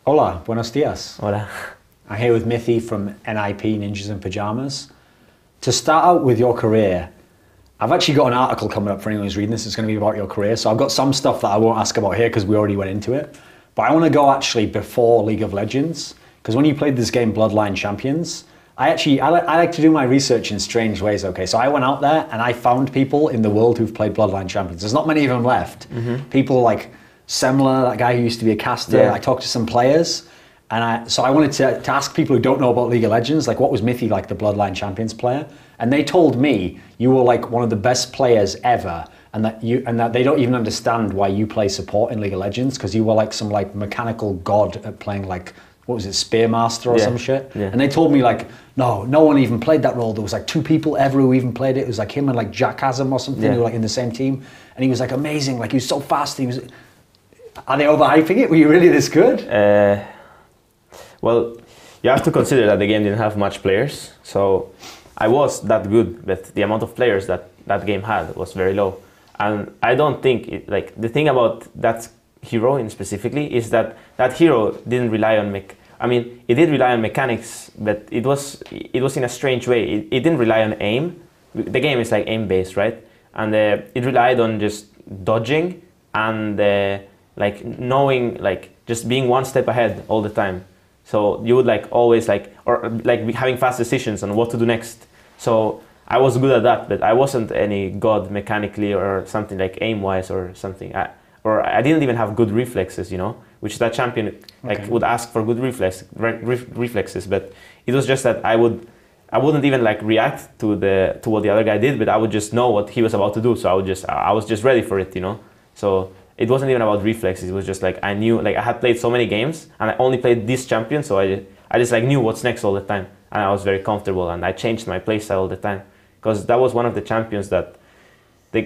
Hola, buenos dias. Hola. I'm here with Mithy from NIP, Ninjas in Pyjamas. To start out with your career, I've actually got an article coming up for anyone who's reading this. It's going to be about your career. So I've got some stuff that I won't ask about here because we already went into it. But I want to go actually before League of Legends, because when you played this game, Bloodline Champions, I like to do my research in strange ways, okay? So I went out there and I found people in the world who've played Bloodline Champions. There's not many of them left. People like Semler, that guy who used to be a caster. Yeah. I talked to some players. And so I wanted to ask people who don't know about League of Legends, like what was Mithy like, the Bloodline Champions player? And they told me you were like one of the best players ever, and that they don't even understand why you play support in League of Legends, because you were like some like mechanical god at playing like, what was it, Spearmaster or some shit? Yeah. And they told me like, no one even played that role. There was like 2 people ever who even played it. It was like him and like Jack Hasm or something who were like in the same team. And he was like amazing, like he was so fast. Are they overhyping it? Were you really this good? Well, you have to consider that the game didn't have much players, so I was that good, but the amount of players that game had was very low. And I don't think, like, the thing about that hero in specifically is that hero didn't rely on it did rely on mechanics, but it was in a strange way. It didn't rely on aim. The game is like aim-based, right? And it relied on just dodging and like knowing, like just being one step ahead all the time. So you would like always like having fast decisions on what to do next. So I was good at that, but I wasn't any god mechanically or something like aim-wise or something. I didn't even have good reflexes, you know, which that champion would ask for good reflexes. But it was just that I wouldn't even like react to what the other guy did, but I would just know what he was about to do. So I was just ready for it, you know. So it wasn't even about reflexes. It was just like I knew, like I had played so many games and I only played this champion, so I just like knew what's next all the time, and I was very comfortable, and I changed my playstyle all the time, because that was one of the champions that the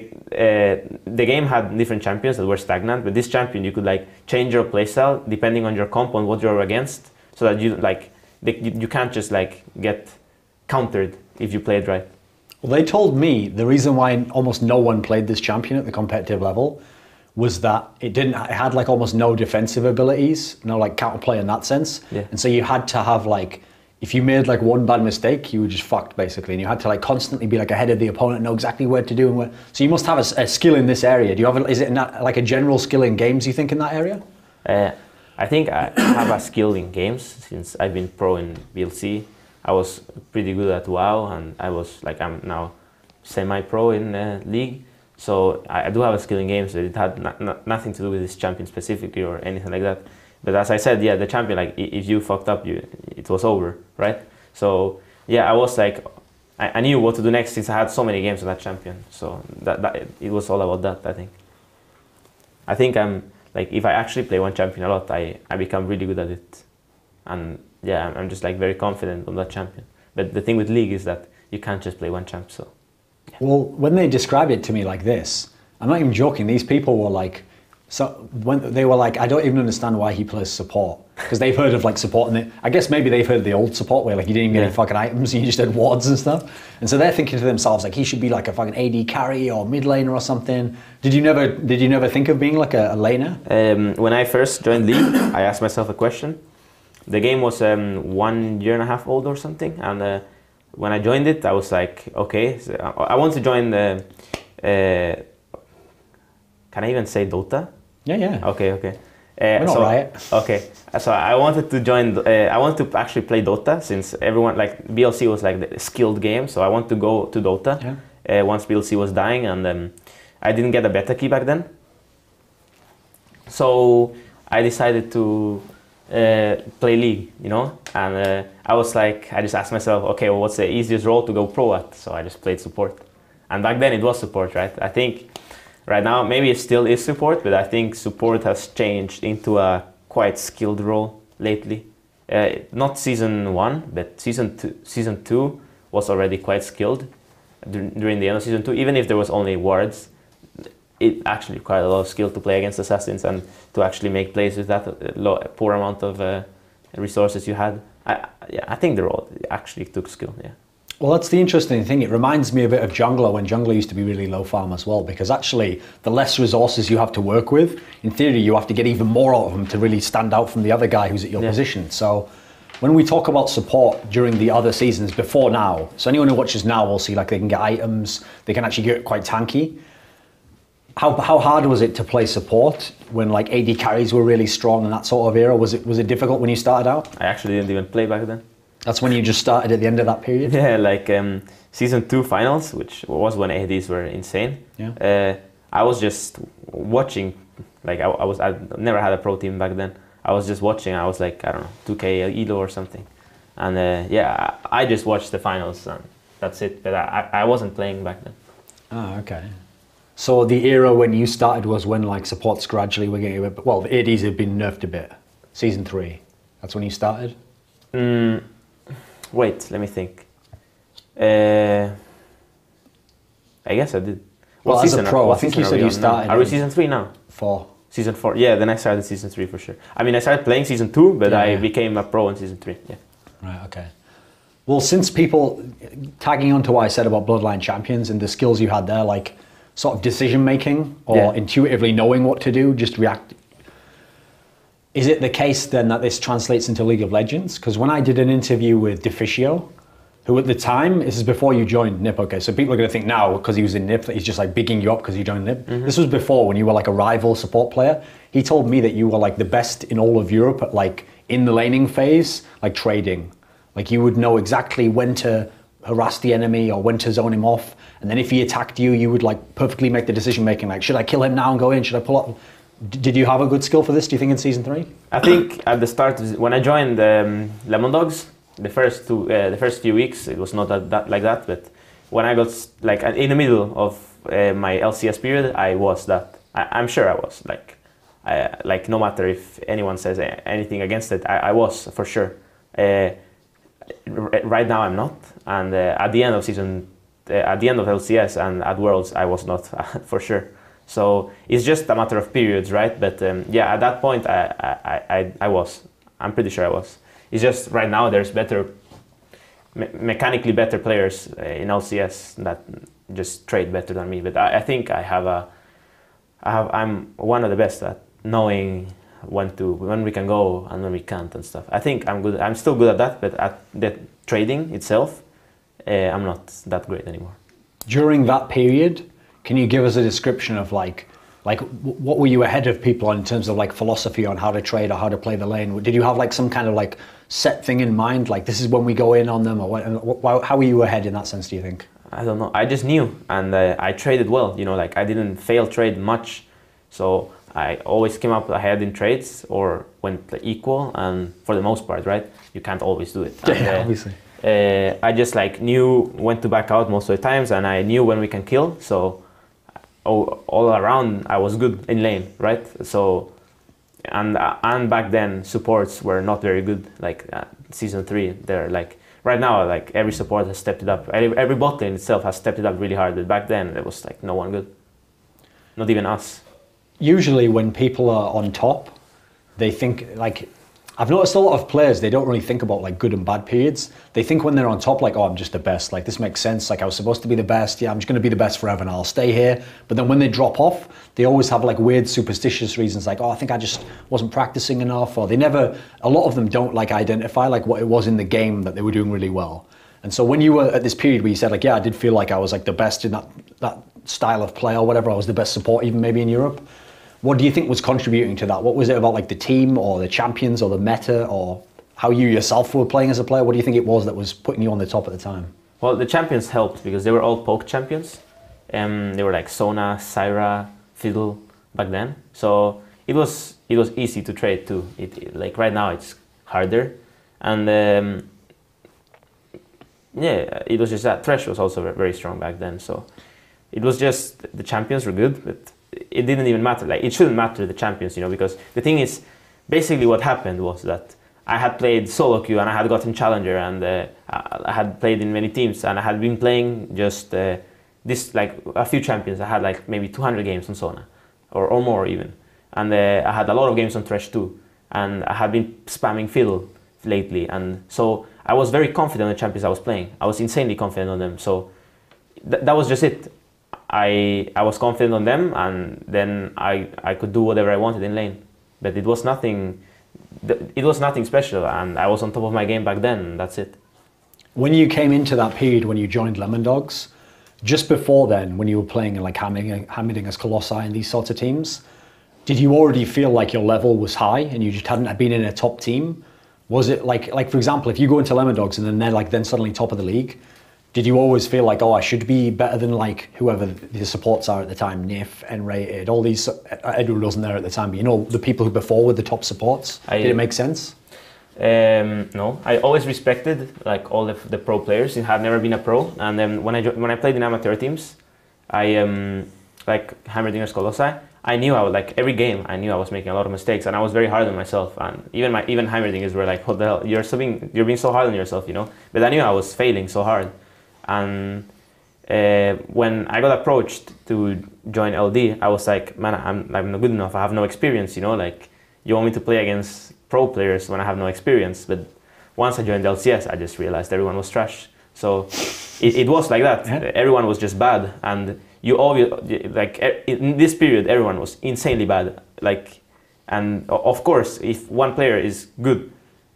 game had different champions that were stagnant, but this champion you could like change your playstyle depending on your comp and what you're against, so that you can't just like get countered if you played right. Well, they told me the reason why almost no one played this champion at the competitive level was that it had like almost no defensive abilities, no like counterplay in that sense. Yeah. And so you had to have like, if you made like one bad mistake, you were just fucked basically. And you had to like constantly be like ahead of the opponent, know exactly where to do and where. So you must have a skill in this area. Do you have, is it like a general skill in games, you think, in that area? I think I have a skill in games since I've been pro in VLC. I was pretty good at WoW, and I'm now semi-pro in League. So I do have a skill in games, but it had nothing to do with this champion specifically or anything like that. But as I said, yeah, the champion, like if you fucked up, it was over, right? So yeah, I was like, I knew what to do next since I had so many games with that champion. So that it was all about that, I think I'm like, if I actually play one champion a lot, I become really good at it. And yeah, I'm just like very confident on that champion. But the thing with League is that you can't just play one champ, so. Yeah. Well, when they described it to me like this, I'm not even joking, these people were like, so when they were like, I don't even understand why he plays support, because they've heard of like support, and I guess maybe they've heard of the old support where like you didn't even get any fucking items, you just had wards and stuff, and so they're thinking to themselves like he should be like a fucking AD carry or mid laner or something. Did you never think of being like a laner? When I first joined League, I asked myself a question. The game was 1.5 years old or something, and when I joined it, I was like, okay, so I want to join the. Can I even say Dota? Yeah. Okay. We're not Riot. Okay, so I wanted to join. I wanted to actually play Dota, since everyone, like BLC was like the skilled game, so I want to go to Dota. Yeah. Once BLC was dying, and I didn't get a beta key back then. So I decided to play League, you know, and I was like, I just asked myself, okay, well, what's the easiest role to go pro at? So I just played support, and back then it was support, right? I think. Right now, maybe it still is support, but I think support has changed into a quite skilled role lately. Not season 1, but season 2 was already quite skilled during the end of season 2. Even if there was only wards, it actually required a lot of skill to play against assassins and to actually make plays with that poor amount of resources you had. I think the role actually took skill, yeah. Well, that's the interesting thing. It reminds me a bit of Jungler when Jungler used to be really low farm as well, because actually the less resources you have to work with, in theory you have to get even more out of them to really stand out from the other guy who's at your position. So when we talk about support during the other seasons before now, so anyone who watches now will see like they can get items, they can actually get quite tanky. How hard was it to play support when like AD carries were really strong in that sort of era? Was it difficult when you started out? I actually didn't even play back then. That's when you just started at the end of that period? Yeah, like season 2 finals, which was when ADs were insane. Yeah. I was just watching, like I never had a pro team back then. I was just watching. I was like, I don't know, 2K Elo or something, and yeah, I just watched the finals and that's it. But I wasn't playing back then. Oh, okay. So the era when you started was when like supports gradually were getting a bit, well, the ADs had been nerfed a bit. Season 3, that's when you started? Wait, let me think. I guess I did. Well, as a pro, I think you said you started. Are we season 3 now? 4. Season 4, yeah, then I started season 3 for sure. I mean, I started playing season 2, but I became a pro in season 3, yeah. Right, okay. Well, since people, tagging on to what I said about Bloodline Champions and the skills you had there, like sort of decision making or intuitively knowing what to do, just react. Is it the case then that this translates into League of Legends? Because when I did an interview with Deficio, who at the time, this is before you joined NIP, okay, so people are going to think now, because he was in NIP, that he's just like bigging you up because you joined NIP. This was before, when you were like a rival support player. He told me that you were like the best in all of Europe at like in the laning phase, like trading. Like you would know exactly when to harass the enemy or when to zone him off. And then if he attacked you, you would like perfectly make the decision making, like should I kill him now and go in, should I pull up? Did you have a good skill for this, do you think, in season 3? I think at the start, when I joined Lemon Dogs, the first few weeks, it was not like that. But when I got like in the middle of my LCS period, I was that. I'm sure I was like no matter if anyone says anything against it, I was for sure. Right now I'm not, and at the end of LCS and at Worlds, I was not for sure. So it's just a matter of periods, right? But yeah, at that point, I was. I'm pretty sure I was. It's just right now there's better, mechanically better players in LCS that just trade better than me. But I think I'm one of the best at knowing when we can go and when we can't and stuff. I think I'm good. I'm still good at that, but at the trading itself, I'm not that great anymore. During that period, can you give us a description of like what were you ahead of people on in terms of like philosophy on how to trade or how to play the lane? Did you have like some kind of like set thing in mind, like this is when we go in on them, or how were you ahead in that sense, do you think? I don't know. I just knew, and I traded well. You know, like I didn't fail trade much, so I always came up ahead in trades or went equal. And for the most part, right, you can't always do it. Yeah, obviously. I just like knew when to back out most of the times, and I knew when we can kill. So all around, I was good in lane, right? So and back then supports were not very good. Like season 3, they're like right now, like every support has stepped it up. Every bot lane itself has stepped it up really hard. But back then, it was like no one good, not even us. Usually, when people are on top, they think like. I've noticed a lot of players, they don't really think about like good and bad periods. They think when they're on top, like, oh, I'm just the best. Like, this makes sense. Like, I was supposed to be the best. Yeah, I'm just going to be the best forever and I'll stay here. But then when they drop off, they always have like weird superstitious reasons like, oh, I think I just wasn't practicing enough. Or a lot of them don't like identify like what it was in the game that they were doing really well. And so when you were at this period where you said like, yeah, I did feel like I was like the best in that style of play or whatever, I was the best support even maybe in Europe. What do you think was contributing to that? What was it about like the team or the champions or the meta or how you yourself were playing as a player? What do you think it was that was putting you on the top at the time? Well, the champions helped because they were all poke champions. They were like Sona, Syra, Fiddle back then. So it was easy to trade too. Like right now it's harder. And yeah, it was just that Thresh was also very strong back then. So it was just the champions were good, but it didn't even matter. Like it shouldn't matter the champions, you know, because the thing is, basically what happened was that I had played solo queue and I had gotten challenger and I had played in many teams and I had been playing just this like a few champions. I had like maybe 200 games on Sona or more even, and I had a lot of games on Thresh too, and I had been spamming Fiddle lately, and so I was very confident on the champions I was playing. I was insanely confident on them. So that was just it. I was confident on them, and then I could do whatever I wanted in lane. But it was nothing. It was nothing special, and I was on top of my game back then. And that's it. When you came into that period when you joined Lemon Dogs, just before then, when you were playing in like Hammerding as Colossi and these sorts of teams, did you already feel like your level was high and you just hadn't been in a top team? Was it like for example, if you go into Lemon Dogs and then they're then suddenly top of the league, did you always feel like, oh, I should be better than like whoever the supports are at the time, Nif, N-Rated, all these, Edward wasn't there at the time, but you know, the people who before were the top supports? Did it make sense? No, I always respected like all the pro players. It had never been a pro, and then when I played in amateur teams, I like Hammerdingers Colossi, I knew I would like every game. I knew I was making a lot of mistakes, and I was very hard on myself. And even Hammerdingers were like, "What the hell? You're being so hard on yourself," you know. But I knew I was failing so hard, and when I got approached to join LD, I was like, "Man, I'm not good enough. I have no experience," you know. Like, you want me to play against pro players when I have no experience. But once I joined LCS, I just realized everyone was trash. So it was like that. Yeah. Everyone was just bad, and you always like in this period, everyone was insanely bad. Like, and of course, if one player is good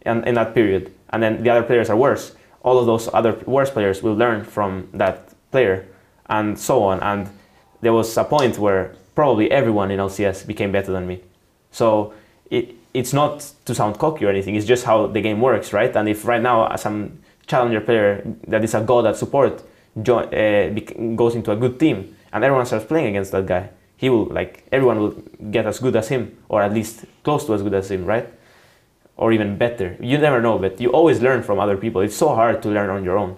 in that period, and then the other players are worse, all of those other worse players will learn from that player, and so on. And there was a point where probably everyone in LCS became better than me. So it's not to sound cocky or anything, it's just how the game works, right? And if right now some challenger player that is a god at support goes into a good team and everyone starts playing against that guy, he will, like, everyone will get as good as him, or at least close to as good as him, right? Or even better. You never know, but you always learn from other people. It's so hard to learn on your own.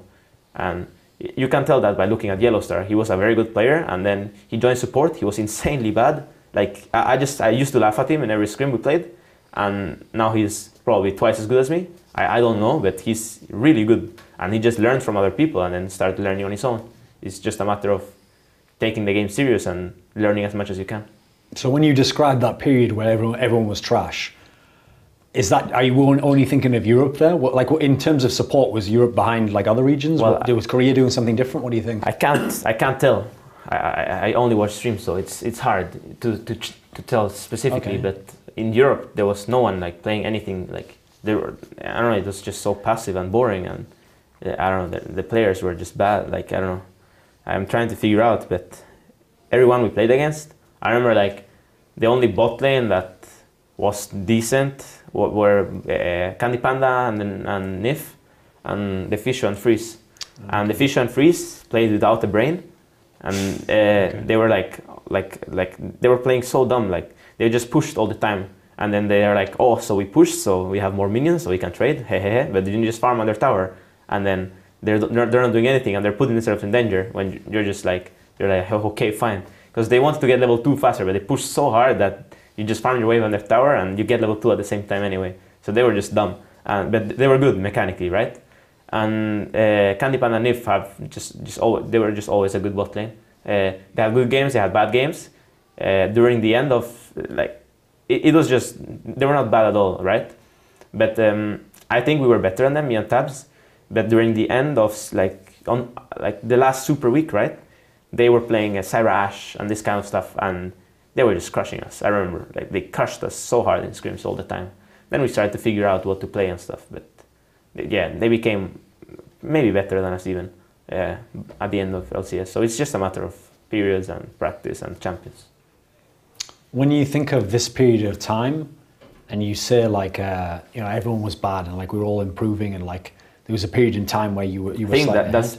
And you can tell that by looking at Yellowstar. He was a very good player, and then he joined support. He was insanely bad. Like, I used to laugh at him in every scrim we played, and now he's probably twice as good as me. I don't know, but he's really good, and he just learned from other people and then started learning on his own. It's just a matter of taking the game serious and learning as much as you can. So when you describe that period where everyone was trash, are you only thinking of Europe there? Like, in terms of support, was Europe behind like other regions? Well, was Korea doing something different? What do you think? I can't tell. I only watch streams, so it's hard to tell specifically. Okay. But in Europe, there was no one like playing anything. Like, I don't know. It was just so passive and boring, and I don't know. The players were just bad. Like, I don't know. I'm trying to figure out, but everyone we played against, I remember like the only bot lane that was decent were Candy Panda and Nif, and the Fisher and Freeze. Okay. And the Fisher and Freeze played without a brain, and they were like they were playing so dumb. Like, they just pushed all the time, and then they are like, oh, so we pushed, so we have more minions, so we can trade, hehehe. But you just farm on their tower, and then they're not doing anything, and they're putting themselves in danger when you're like, okay, fine, because they wanted to get level 2 faster, but they pushed so hard that you just farm your wave on their tower and you get level 2 at the same time anyway. So they were just dumb, but they were good mechanically, right? And Candy Panda and Nif they were just always a good bot lane. They had good games, they had bad games. During the end of, like, it was just, they were not bad at all, right? But I think we were better than them, me and Tabs. But during the end of the last Super Week, right? They were playing Syra Ash and this kind of stuff, and they were just crushing us. I remember, like, they crushed us so hard in scrims all the time. Then we started to figure out what to play and stuff. But yeah, they became maybe better than us even at the end of LCS. So it's just a matter of periods and practice and champions. When you think of this period of time, and you say like everyone was bad and like we were all improving, and like there was a period in time where you were. I think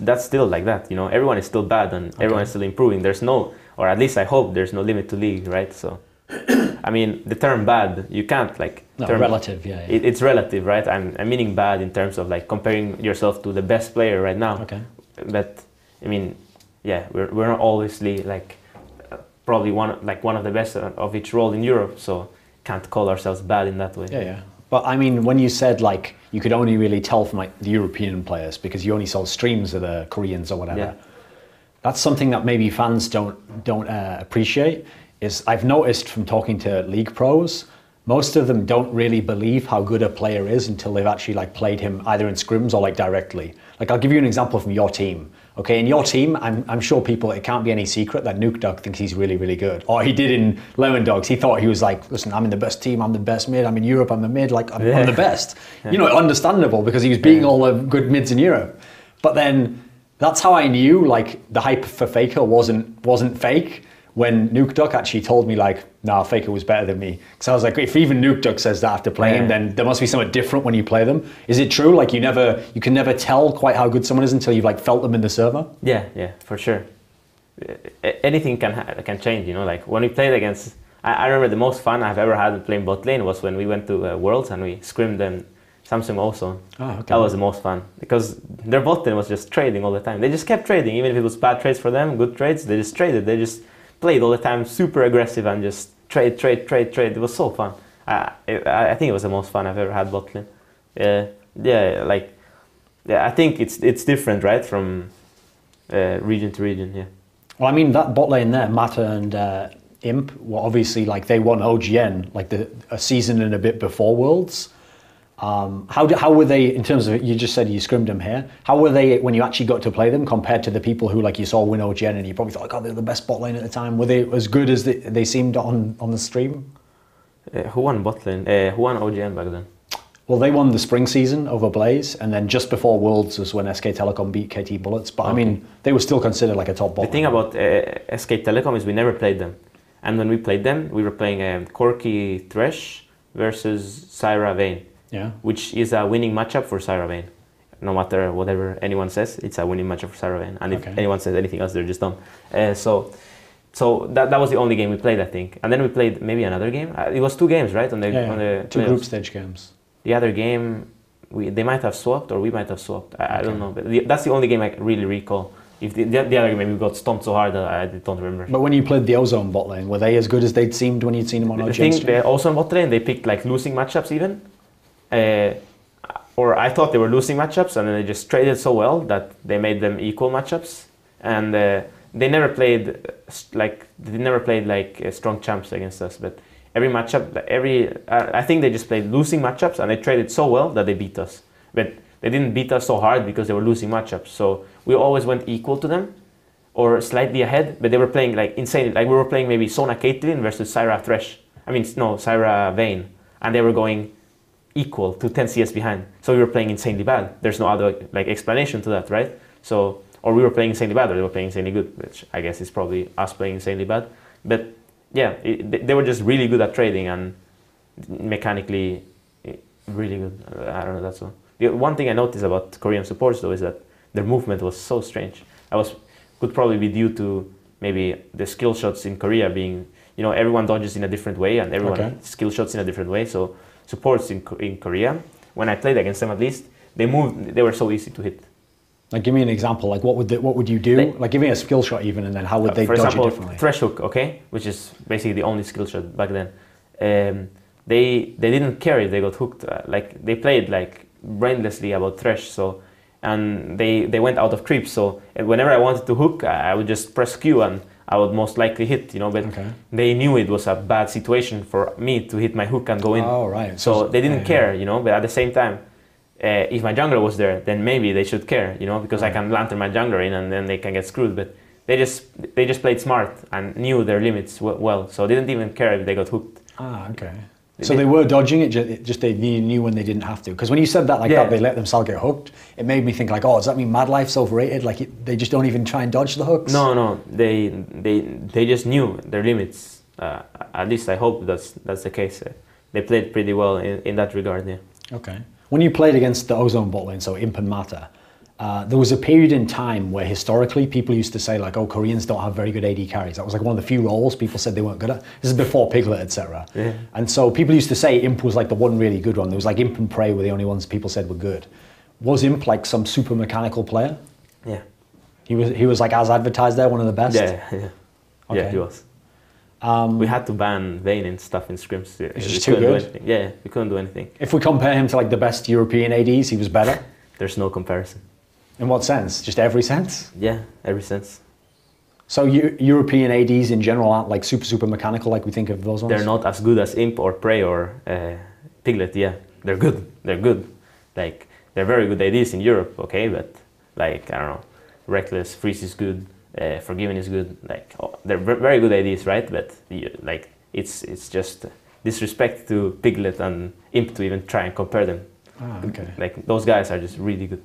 that's still like that. You know, everyone is still bad and everyone is still improving. There's no, or at least I hope there's no limit to league, right? So, I mean, the term bad, you can't like. No, relative, yeah. It's relative, right? I'm meaning bad in terms of like comparing yourself to the best player right now. Okay. But I mean, yeah, we're not obviously like probably one of the best of each role in Europe, so can't call ourselves bad in that way. Yeah. But I mean, when you said like you could only really tell from like the European players because you only saw streams of the Koreans or whatever, that's something that maybe fans don't appreciate. Is I've noticed from talking to league pros, most of them don't really believe how good a player is until they've actually like played him either in scrims or like directly. Like I'll give you an example from your team. Okay, in your team, I'm sure people, it can't be any secret that Nuke Duck thinks he's really, really good. Or he did in Lemon Dogs. He thought he was like, listen, I'm in the best team, I'm the best mid, I'm in Europe, I'm the mid, like I'm the best. Yeah. You know, understandable because he was beating all the good mids in Europe. But then that's how I knew like the hype for Faker wasn't fake. When Nuke Duck actually told me like, nah, Faker was better than me. Because I was like, if even Nuke Duck says that after playing him, then there must be something different when you play them. Is it true? Like you can never tell quite how good someone is until you've like felt them in the server? Yeah, for sure. Anything can change, you know, like when we played against, I remember the most fun I've ever had playing bot lane was when we went to Worlds and we scrimmed them Samsung also. Oh, okay. That was the most fun because their bot lane was just trading all the time. They just kept trading, even if it was bad trades for them, good trades, they just traded. They just played all the time, super aggressive and just trade. It was so fun. I think it was the most fun I've ever had bot lane. I think it's different, right, from region to region. Yeah. Well, I mean that bot lane there, Mata and Imp, were obviously like they won OGN like a season and a bit before Worlds. How were they in terms of, you just said you scrimmed them here, how were they when you actually got to play them compared to the people who like you saw win OGN and you probably thought like, oh, they're the best bot lane at the time? Were they as good as they seemed on the stream? Who won bot lane? Who won OGN back then? Well, they won the spring season over Blaze, and then just before Worlds was when SK Telecom beat KT Bullets, but okay. I mean they were still considered like a top bot lane. The thing about SK Telecom is we never played them, and when we played them we were playing Corki Thresh versus Syra Vayne. Yeah. Which is a winning matchup for Syra Vayne. No matter whatever anyone says, it's a winning matchup for Syra Vayne. And if anyone says anything else, they're just dumb. So that was the only game we played, I think. And then we played maybe another game. It was 2 games, right? On the two group stage games. The other game, they might have swapped or we might have swapped. I don't know. But that's the only game I really recall. If the other game, we got stomped so hard that I don't remember. But when you played the Ozone bot lane, were they as good as they'd seemed when you'd seen them on OGN? I think the Ozone bot lane, they picked like losing matchups even. Or I thought they were losing matchups, and then they just traded so well that they made them equal matchups. And they never played like strong champs against us. But every matchup, I think they just played losing matchups, and they traded so well that they beat us. But they didn't beat us so hard because they were losing matchups. So we always went equal to them, or slightly ahead. But they were playing like insane. Like we were playing maybe Sona Caitlyn versus Syra Thresh. Syra Vayne, and they were going equal to 10 CS behind. So we were playing insanely bad. There's no other like explanation to that, right? So, or we were playing insanely bad or they were playing insanely good, which I guess is probably us playing insanely bad. But yeah, they were just really good at trading and mechanically really good. I don't know, that's all. The one thing I noticed about Korean supports though is that their movement was so strange. Could probably be due to maybe the skill shots in Korea being, you know, everyone dodges in a different way and everyone skill shots in a different way. So supports in Korea, when I played against them at least, they were so easy to hit. Like give me an example, like what would you do? Like give me a skill shot even, and then how would they dodge it differently? For example, Thresh Hook, okay, which is basically the only skill shot back then. They didn't care if they got hooked, like they played like brainlessly about Thresh, so, and they went out of creeps, so whenever I wanted to hook, I would just press Q and I would most likely hit, you know, but they knew it was a bad situation for me to hit my hook and go in. Oh, right. So they didn't care, you know, but at the same time, if my jungler was there, then maybe they should care, you know, because I can lantern my jungler in and then they can get screwed. But they just played smart and knew their limits well, so they didn't even care if they got hooked. Ah, okay. So they were dodging it, just they knew when they didn't have to. Because when you said that like that, they let themselves get hooked, it made me think like, oh, does that mean Mad Life's overrated? Like they just don't even try and dodge the hooks? No, they just knew their limits. At least I hope that's the case. They played pretty well in that regard, yeah. Okay. When you played against the Ozone bot lane, so Imp and Mata, there was a period in time where historically people used to say like, oh, Koreans don't have very good AD carries. That was like one of the few roles people said they weren't good at. This is before Piglet, etc. Yeah. And so people used to say Imp was like the one really good one. There was like Imp and Prey were the only ones people said were good. Was Imp like some super mechanical player? Yeah. He was like as advertised there, one of the best? Yeah. Okay. Yeah, he was. We had to ban Vayne and stuff in scrims. It's just too good? Yeah, we couldn't do anything. If we compare him to like the best European ADs, he was better? There's no comparison. In what sense? Just every sense? Yeah, every sense. So European ADs in general aren't like super mechanical like we think of those ones? They're not as good as Imp or Prey or Piglet, yeah. They're good. They're good. Like, they're very good ADs in Europe, okay, but like, I don't know, Reckless, Freeze is good, Forgiven is good. Like, they're very good ADs, right? But like, it's just disrespect to Piglet and Imp to even try and compare them. Ah, okay. Like, those guys are just really good.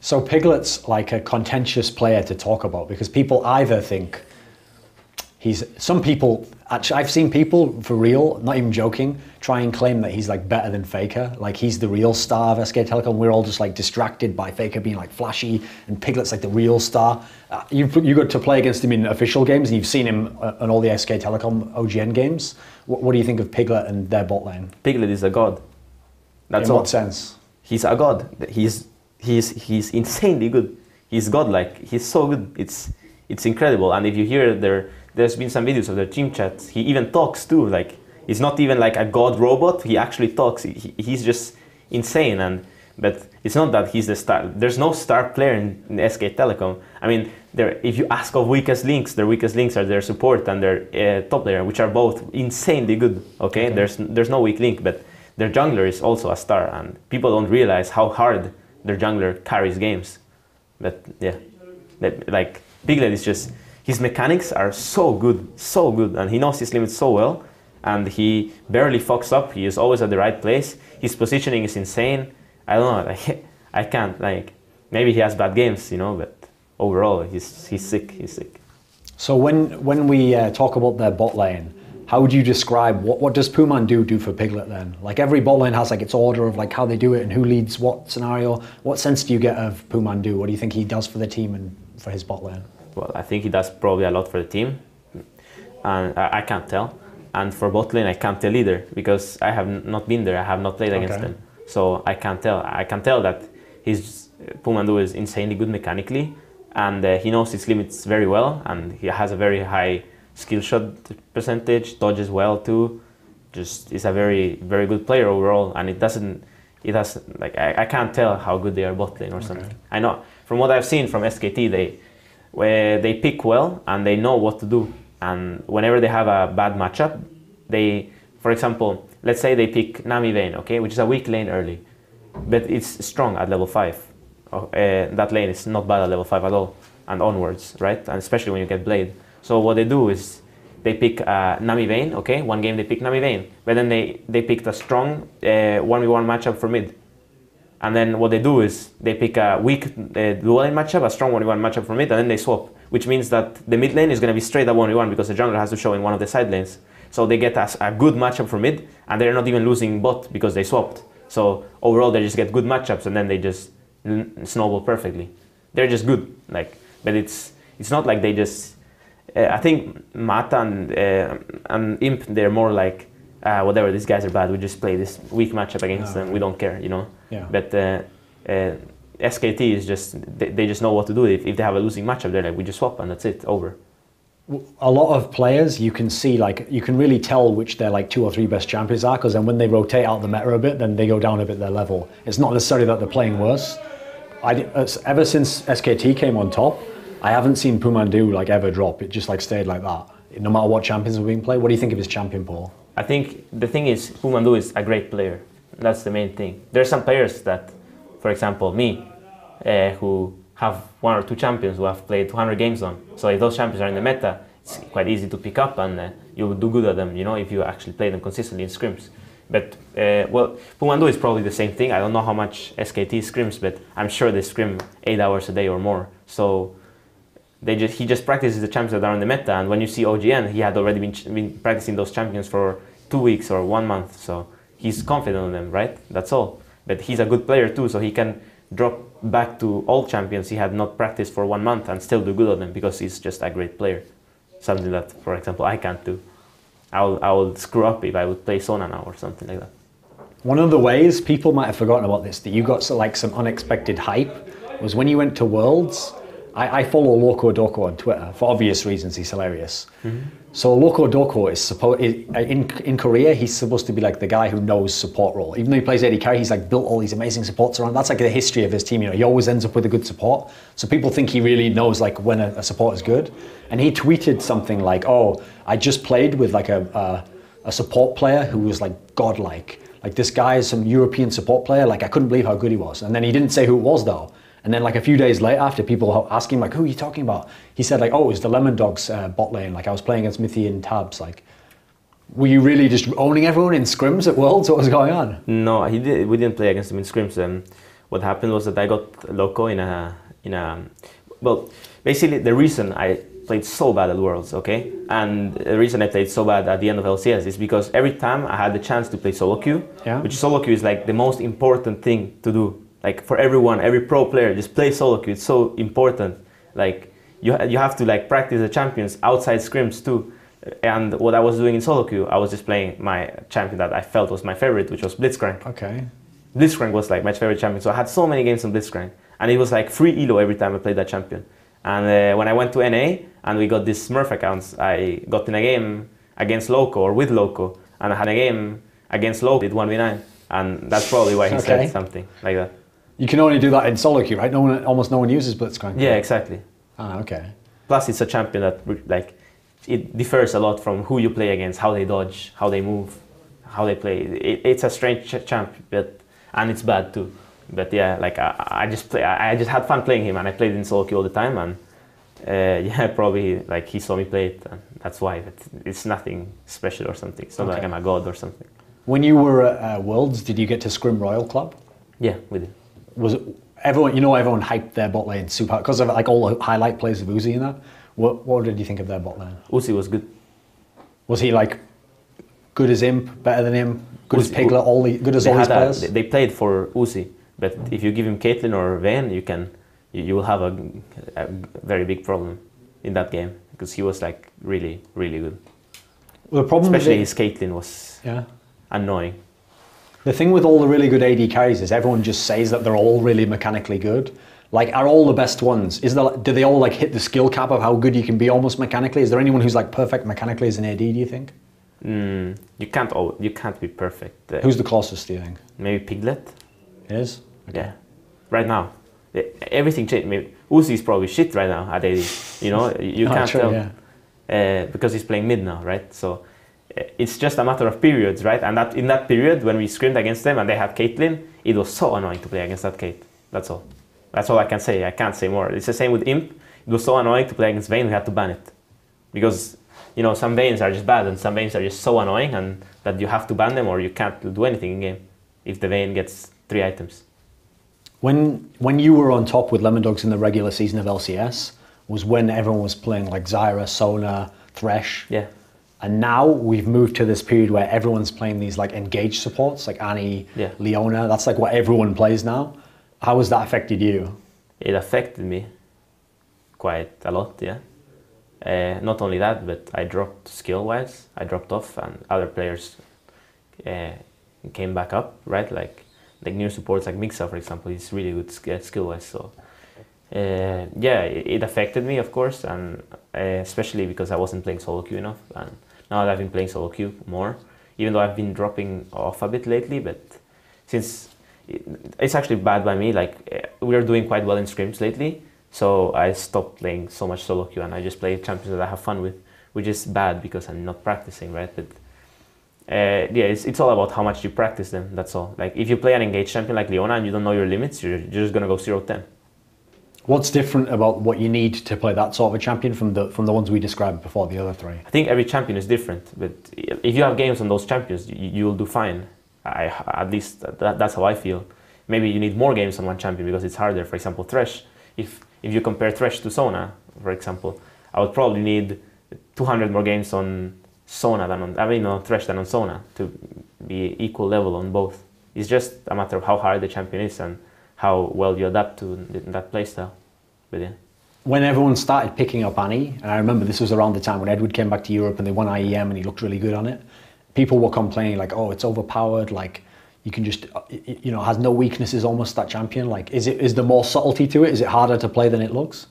So Piglet's like a contentious player to talk about because people either think some people, actually I've seen people for real, not even joking, try and claim that he's like better than Faker. Like he's the real star of SK Telecom. We're all just like distracted by Faker being like flashy and Piglet's like the real star. You got to play against him in official games and you've seen him on all the SK Telecom OGN games. What do you think of Piglet and their bot lane? Piglet is a god. That's in all. What sense? He's a god. He's insanely good. He's godlike. He's so good. It's incredible. And if you hear there's been some videos of their team chats. He even talks too. Like, he's not even like a god robot. He actually talks. He's just insane. But it's not that he's the star. There's no star player in SK Telecom. I mean, if you ask of weakest links, their weakest links are their support and their top layer, which are both insanely good. Okay, there's no weak link, but their jungler is also a star, and people don't realize how hard their jungler carries games. But yeah, like Piglet is just, his mechanics are so good, and he knows his limits so well, and he barely fucks up. He is always at the right place. His positioning is insane. I don't know, like, I can't, like, maybe he has bad games, you know, but overall he's sick. So when we talk about their bot lane, how would you describe what does Pyjamas do for Piglet then? Like every bot lane has like its order of like how they do it and who leads what scenario. What sense do you get of Pyjamas? What do you think he does for the team and for his bot lane? Well, I think he does probably a lot for the team, and I can't tell. And for bot lane, I can't tell either because I have not been there. I have not played against them, so I can't tell. I can tell that Pyjamas is insanely good mechanically, and he knows his limits very well, and he has a very high skill shot percentage, dodges well too. Just is a very good player overall, and it doesn't like I can't tell how good they are bot lane or something. I know from what I've seen from SKT, they pick well and they know what to do, and whenever they have a bad matchup, for example, let's say they pick Nami Vayne, okay, which is a weak lane early, but it's strong at level 5. That lane is not bad at level 5 at all and onwards, right? And especially when you get Blade. So what they do is they pick Nami Vayne, okay? One game they pick Nami Vayne, but then they picked a strong 1v1 matchup for mid. And then what they do is they pick a weak dual lane matchup, a strong 1v1 matchup for mid, and then they swap, which means that the mid lane is going to be straight up 1v1 because the jungler has to show in one of the side lanes. So they get a good matchup for mid, and they're not even losing bot because they swapped. So overall they just get good matchups, and then they just snowball perfectly. They're just good, like, but it's not like they just. I think Mata and Imp, they're more like, whatever, these guys are bad, we just play this weak matchup against them, we don't care, you know? Yeah. But SKT is just, they just know what to do. If they have a losing matchup, they're like, we just swap and that's it, over. A lot of players, you can see, like, you can really tell which their like 2 or 3 best champions are, because then when they rotate out the meta a bit, then they go down a bit their level. It's not necessarily that they're playing worse. Ever since SKT came on top, I haven't seen Pyjamas like ever drop. It just like stayed like that, no matter what champions were being played. What do you think of his champion pool? I think the thing is, Pyjamas is a great player. That's the main thing. There's some players that, for example, me, who have 1 or 2 champions who have played 200 games on. So if those champions are in the meta, it's quite easy to pick up and you will do good at them, you know, if you actually play them consistently in scrims. But, well, Pyjamas is probably the same thing. I don't know how much SKT scrims, but I'm sure they scrim 8 hours a day or more. So he just practices the champions that are in the meta, and when you see OGN, he had already been practicing those champions for 2 weeks or 1 month, so he's confident on them, right? That's all. But he's a good player too, so he can drop back to all champions he had not practiced for 1 month and still do good on them because he's just a great player. Something that, for example, I can't do. I will screw up if I would play Sona now or something like that. One of the ways people might have forgotten about this, that you got like some unexpected hype, was when you went to Worlds. I follow Loco Doco on Twitter for obvious reasons. He's hilarious. So Loco Doco is in Korea. He's supposed to be like the guy who knows support role. Even though he plays AD carry, he's like built all these amazing supports around. That's like the history of his team. You know, he always ends up with a good support. So people think he really knows like when a support is good. And he tweeted something like, "Oh, I just played with like a support player who was like godlike. Like this guy is some European support player. Like I couldn't believe how good he was." And then he didn't say who it was though. And then like a few days later, after people asking like, "Who are you talking about?" He said like, "Oh, it was the Lemon Dogs bot lane. Like I was playing against Mithy and Tabs. Like, were you really just owning everyone in scrims at Worlds? What was going on?" No, we didn't play against him in scrims. What happened was that I got Loco in a well, basically the reason I played so bad at Worlds, okay, and the reason I played so bad at the end of LCS is because every time I had the chance to play solo queue, which solo queue is like the most important thing to do. Like for everyone, every pro player, just play solo queue. It's so important. Like you have to like practice the champions outside scrims too. And what I was doing in solo queue, I was just playing my champion that I felt was my favorite, which was Blitzcrank. Okay. Blitzcrank was like my favorite champion. So I had so many games on Blitzcrank, and it was like free elo every time I played that champion. And when I went to NA and we got these Smurf accounts, I got in a game against Loco or with Loco, and I had a game against Loco, did 1v9, and that's probably why he said something like that. You can only do that in solo queue, right? Almost no one uses Blitzcrank. Yeah, exactly. Ah, okay. Plus, it's a champion that like it differs a lot from who you play against, how they dodge, how they move, how they play. It's a strange champ, and it's bad too. But yeah, like I just had fun playing him, and I played in solo queue all the time, and yeah, probably like he saw me play it, and that's why. But it's nothing special or something. It's not like I'm a god or something. When you were at Worlds, did you get to scrim Royal Club? Yeah, we did. Was it everyone? You know, everyone hyped their bot lane super because of like all the highlight plays of Uzi and that. What did you think of their bot lane? Uzi was good. Was he like good as Imp, better than him, good as Piglet, good as all these players? They played for Uzi, but if you give him Caitlyn or Vayne, you will have a very big problem in that game because he was like really good. Well, the problem, especially his Caitlyn was annoying. The thing with all the really good AD carries is everyone just says that they're all really mechanically good. Like, are all the best ones? Do they all like hit the skill cap of how good you can be almost mechanically? Is there anyone who's like perfect mechanically as an AD? Do you think? You can't be perfect. Who's the closest? Do you think? Maybe Piglet. It is. Okay. Yeah. Right now, everything changed. Maybe Uzi is probably shit right now at AD. You know, you can't tell because he's playing mid now, right? So. It's just a matter of periods, right? And that in that period when we scrimmed against them and they had Caitlyn, it was so annoying to play against that Kate. That's all. That's all I can say. I can't say more. It's the same with Imp. It was so annoying to play against Vayne, we had to ban it. Because, you know, some Vaynes are just bad and some Vaynes are just so annoying and that you have to ban them or you can't do anything in game if the Vayne gets 3 items. When you were on top with Lemon Dogs in the regular season of LCS was when everyone was playing like Zyra, Sona, Thresh. Yeah. And now we've moved to this period where everyone's playing these like engaged supports, like Annie, Leona. That's like what everyone plays now. How has that affected you? It affected me quite a lot, yeah. Not only that, but I dropped skill-wise. I dropped off, and other players came back up, right? Like new supports, like Mixa, for example, he's really good skill-wise. So yeah, it affected me, of course, and especially because I wasn't playing solo queue enough. And now that I've been playing solo queue more, even though I've been dropping off a bit lately, but since it's actually bad by me, like we are doing quite well in scrims lately, so I stopped playing so much solo queue and I just play champions that I have fun with, which is bad because I'm not practicing, right? But yeah, it's all about how much you practice them, that's all. Like if you play an engaged champion like Leona and you don't know your limits, you're just gonna go 0-10. What's different about what you need to play that sort of a champion from the ones we described before, the other three? I think every champion is different, but if you have games on those champions, you will do fine. At least that's how I feel. Maybe you need more games on one champion because it's harder. For example, Thresh. If you compare Thresh to Sona, for example, I would probably need 200 more games on Sona than on Thresh than on Sona to be equal level on both. It's just a matter of how hard the champion is and how well you adapt to that playstyle. But yeah. When everyone started picking up Annie, and I remember this was around the time when Edward came back to Europe and they won IEM and he looked really good on it, people were complaining like, oh, it's overpowered, like you can just, you know, has no weaknesses almost, that champion. Like, is there more subtlety to it? Is it harder to play than it looks?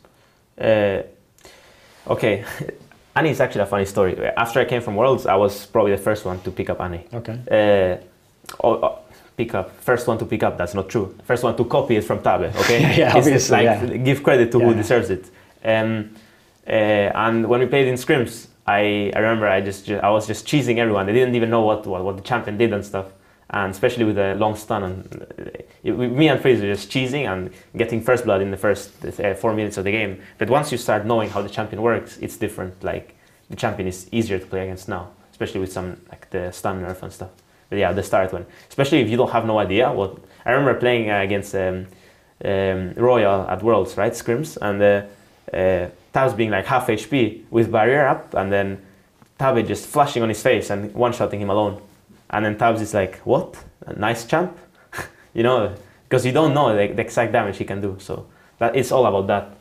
Okay, Annie is actually a funny story. After I came from Worlds, I was probably the first one to pick up Annie. Okay. First one to pick up, that's not true. First one to copy it from Tabe, okay? Yeah, obviously, give credit to who deserves it. And when we played in scrims, I remember I was just cheesing everyone. They didn't even know what the champion did and stuff. And especially with the long stun, and me and Freeze were just cheesing and getting first blood in the first 4 minutes of the game. But once you start knowing how the champion works, it's different. Like, the champion is easier to play against now, especially with some like the stun nerf and stuff. But yeah, the start one, especially if you don't have no idea what. I remember playing against Royal at Worlds, right, scrims, and Tabs being like half HP with barrier up, and then Tabe just flashing on his face and one-shotting him alone. And then Tabs is like, what? A nice champ? You know, because you don't know the exact damage he can do. So it's all about that.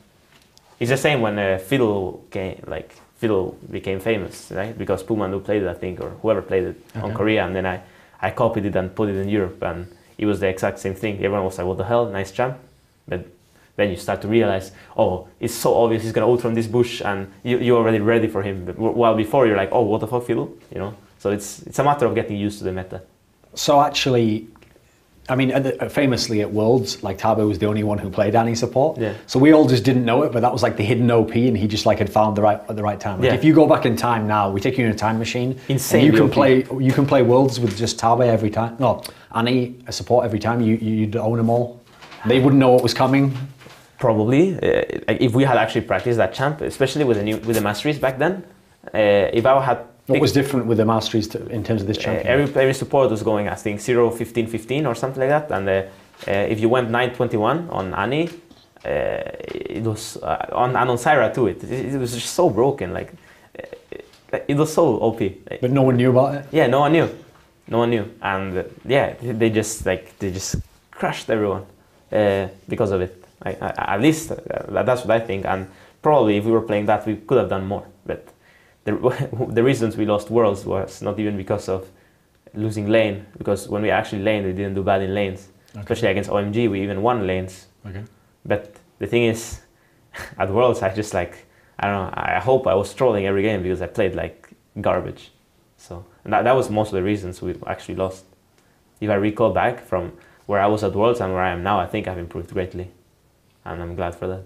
It's the same when Fiddle became famous, right? Because Pumandu played it, I think, or whoever played it on Korea, and then I copied it and put it in Europe, and it was the exact same thing. Everyone was like, what the hell, nice champ. But then you start to realize, oh, it's so obvious he's gonna ult from this bush, and you're already ready for him. But while before you're like, oh, what the fuck, Fiddle? You know. So it's a matter of getting used to the meta. So actually, I mean, famously at Worlds, like Tabe was the only one who played Annie support. Yeah. So we all just didn't know it, but that was like the hidden OP, and he just like had found the right time. Like, if you go back in time now, we take you in a time machine. Insane. You can play Worlds with just Tabe every time. No, Annie support every time. You'd own them all. They wouldn't know what was coming. Probably, like if we had actually practiced that champ, especially with the masteries back then. If I had. What was different with the masteries in terms of this champion? Every support was going, I think, 0-15-15 or something like that. And if you went 9-21 on Annie, it was on Syra too. It was just so broken. Like it was so OP. But no one knew about it. Yeah, no one knew. And they just crushed everyone because of it. At least that's what I think. And probably if we were playing that, we could have done more. But the reasons we lost Worlds was not even because of losing lane, because when we actually laned, we didn't do bad in lanes. Okay. Especially against OMG, we even won lanes. Okay. But the thing is, at Worlds, I don't know, I hope I was trolling every game because I played like garbage. So and that was most of the reasons we actually lost. If I recall back from where I was at Worlds and where I am now, I think I've improved greatly. And I'm glad for that.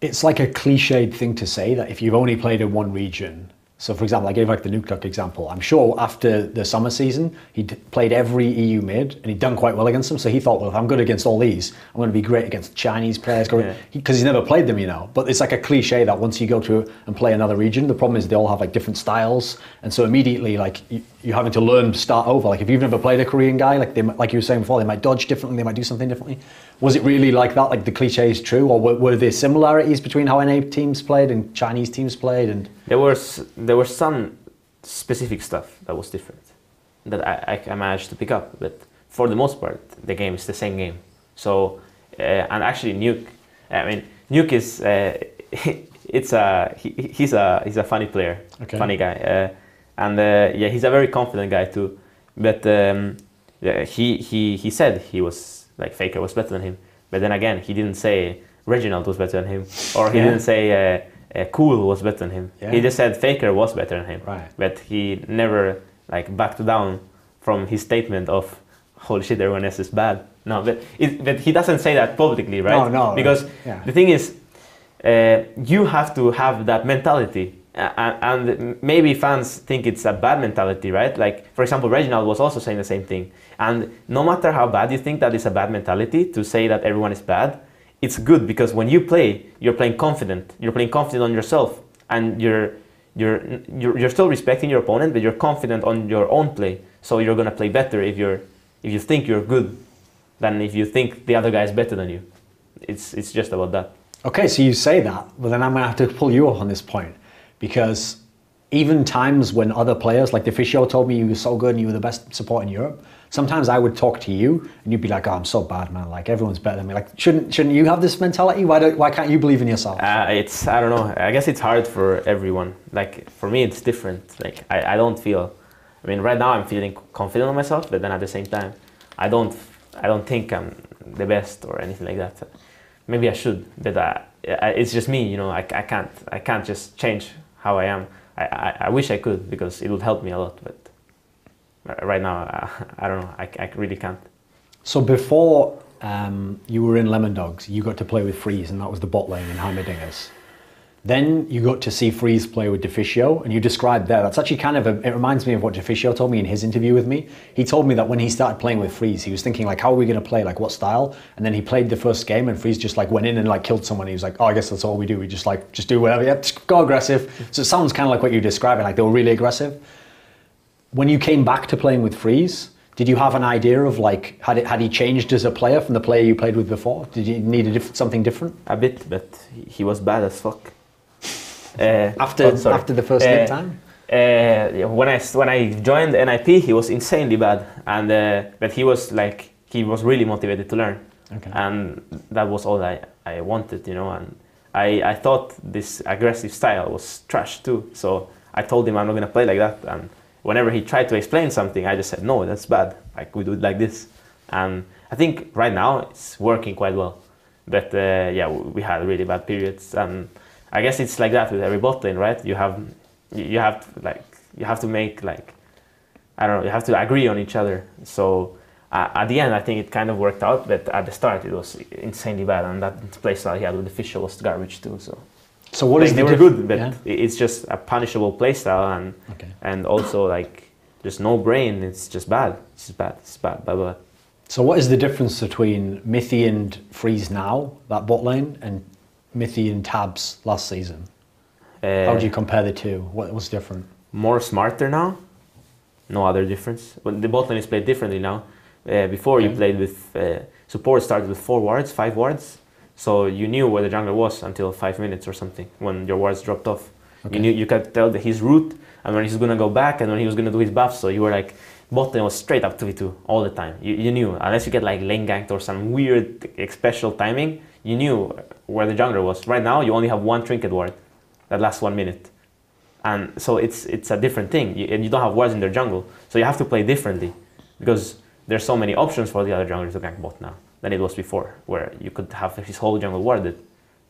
It's like a cliched thing to say that if you've only played in one region. So for example, I gave like the Nuke Duck example. I'm sure after the summer season, he'd played every EU mid and he'd done quite well against them. So he thought, well, if I'm good against all these, I'm going to be great against Chinese players. Because he's never played them, you know. But it's like a cliche that once you go to and play another region, the problem is they all have like different styles. And so immediately like you're having to learn to start over. Like if you've never played a Korean guy, like you were saying before, they might dodge differently, they might do something differently. Was it really like that? Like the cliche is true? Or were there similarities between how NA teams played and Chinese teams played? And there was some specific stuff that was different that I managed to pick up, but for the most part the game is the same game. So and actually Nuke is he's a funny player, funny guy, and he's a very confident guy too. But he said he was like Faker was better than him, but then again he didn't say Reginald was better than him, or he didn't say Cool was better than him. He just said Faker was better than him. Right. But he never like backed down from his statement of holy shit, everyone else is bad. No, but he doesn't say that publicly, right? No. Because the thing is, you have to have that mentality. And maybe fans think it's a bad mentality, right? Like, for example, Reginald was also saying the same thing. And no matter how bad you think that is a bad mentality to say that everyone is bad, it's good because when you play, you're playing confident. You're playing confident on yourself, and you're still respecting your opponent, but you're confident on your own play. So you're gonna play better if you think you're good than if you think the other guy is better than you. It's just about that. Okay, so you say that, but then I'm gonna have to pull you off on this point, because even times when other players, like the Officio told me you were so good and you were the best support in Europe, sometimes I would talk to you and you'd be like, oh, I'm so bad, man. Like everyone's better than me. Like, shouldn't you have this mentality? Why can't you believe in yourself? I don't know. I guess it's hard for everyone. Like for me, it's different. Like I don't feel. I mean, right now I'm feeling confident on myself, but then at the same time, I don't think I'm the best or anything like that. maybe I should, but it's just me, you know. I can't just change how I am. I wish I could, because it would help me a lot, but right now I don't know. I really can't. So before you were in Lemon Dogs, you got to play with Freeze, and that was the bot lane in Heimerdingers. Then you got to see Freeze play with Deficio, and you described there, that's actually kind of, it reminds me of what Deficio told me in his interview with me. He told me that when he started playing with Freeze, he was thinking like, how are we going to play, like what style? And then he played the first game, and Freeze just like went in and like killed someone. He was like, oh, I guess that's all we do. We just do whatever, yeah, just go aggressive. So it sounds kind of like what you're describing, like they were really aggressive. When you came back to playing with Freeze, did you have an idea of like, had he changed as a player from the player you played with before? Did you need something different? A bit, but he was bad as fuck. After the first time? When I joined NIP, he was insanely bad, and but he was really motivated to learn, and that was all I wanted, you know. And I thought this aggressive style was trash too, so I told him I'm not gonna play like that. And whenever he tried to explain something, I just said no, that's bad. Like we do it like this, and I think right now it's working quite well. But yeah, we had really bad periods, and I guess it's like that with every bot lane, right? You have to make like, I don't know, you have to agree on each other. So at the end, I think it kind of worked out, but at the start it was insanely bad, and that playstyle he had with the Fischl was garbage too. So what is they were good, but it's just a punishable playstyle, and also like just no brain. It's just bad. It's bad. Blah, blah. So what is the difference between Mithy and Freeze now, that bot lane, and Mithy and Tabs last season? How do you compare the two? What's different? More smarter now. No other difference. But the bot lane is played differently now. Before you played with support started with 4 wards, 5 wards. So you knew where the jungler was until 5 minutes or something when your wards dropped off. You could tell his route and when he's gonna go back and when he was gonna do his buff. So you were like, bot lane was straight up 2v2 all the time. You knew, unless you get like lane ganked or some weird special timing, you knew where the jungler was. Right now, you only have 1 trinket ward that lasts 1 minute. And so it's a different thing. And you don't have wards in their jungle. So you have to play differently because there's so many options for the other junglers to gank bot now than it was before, where you could have his whole jungle warded.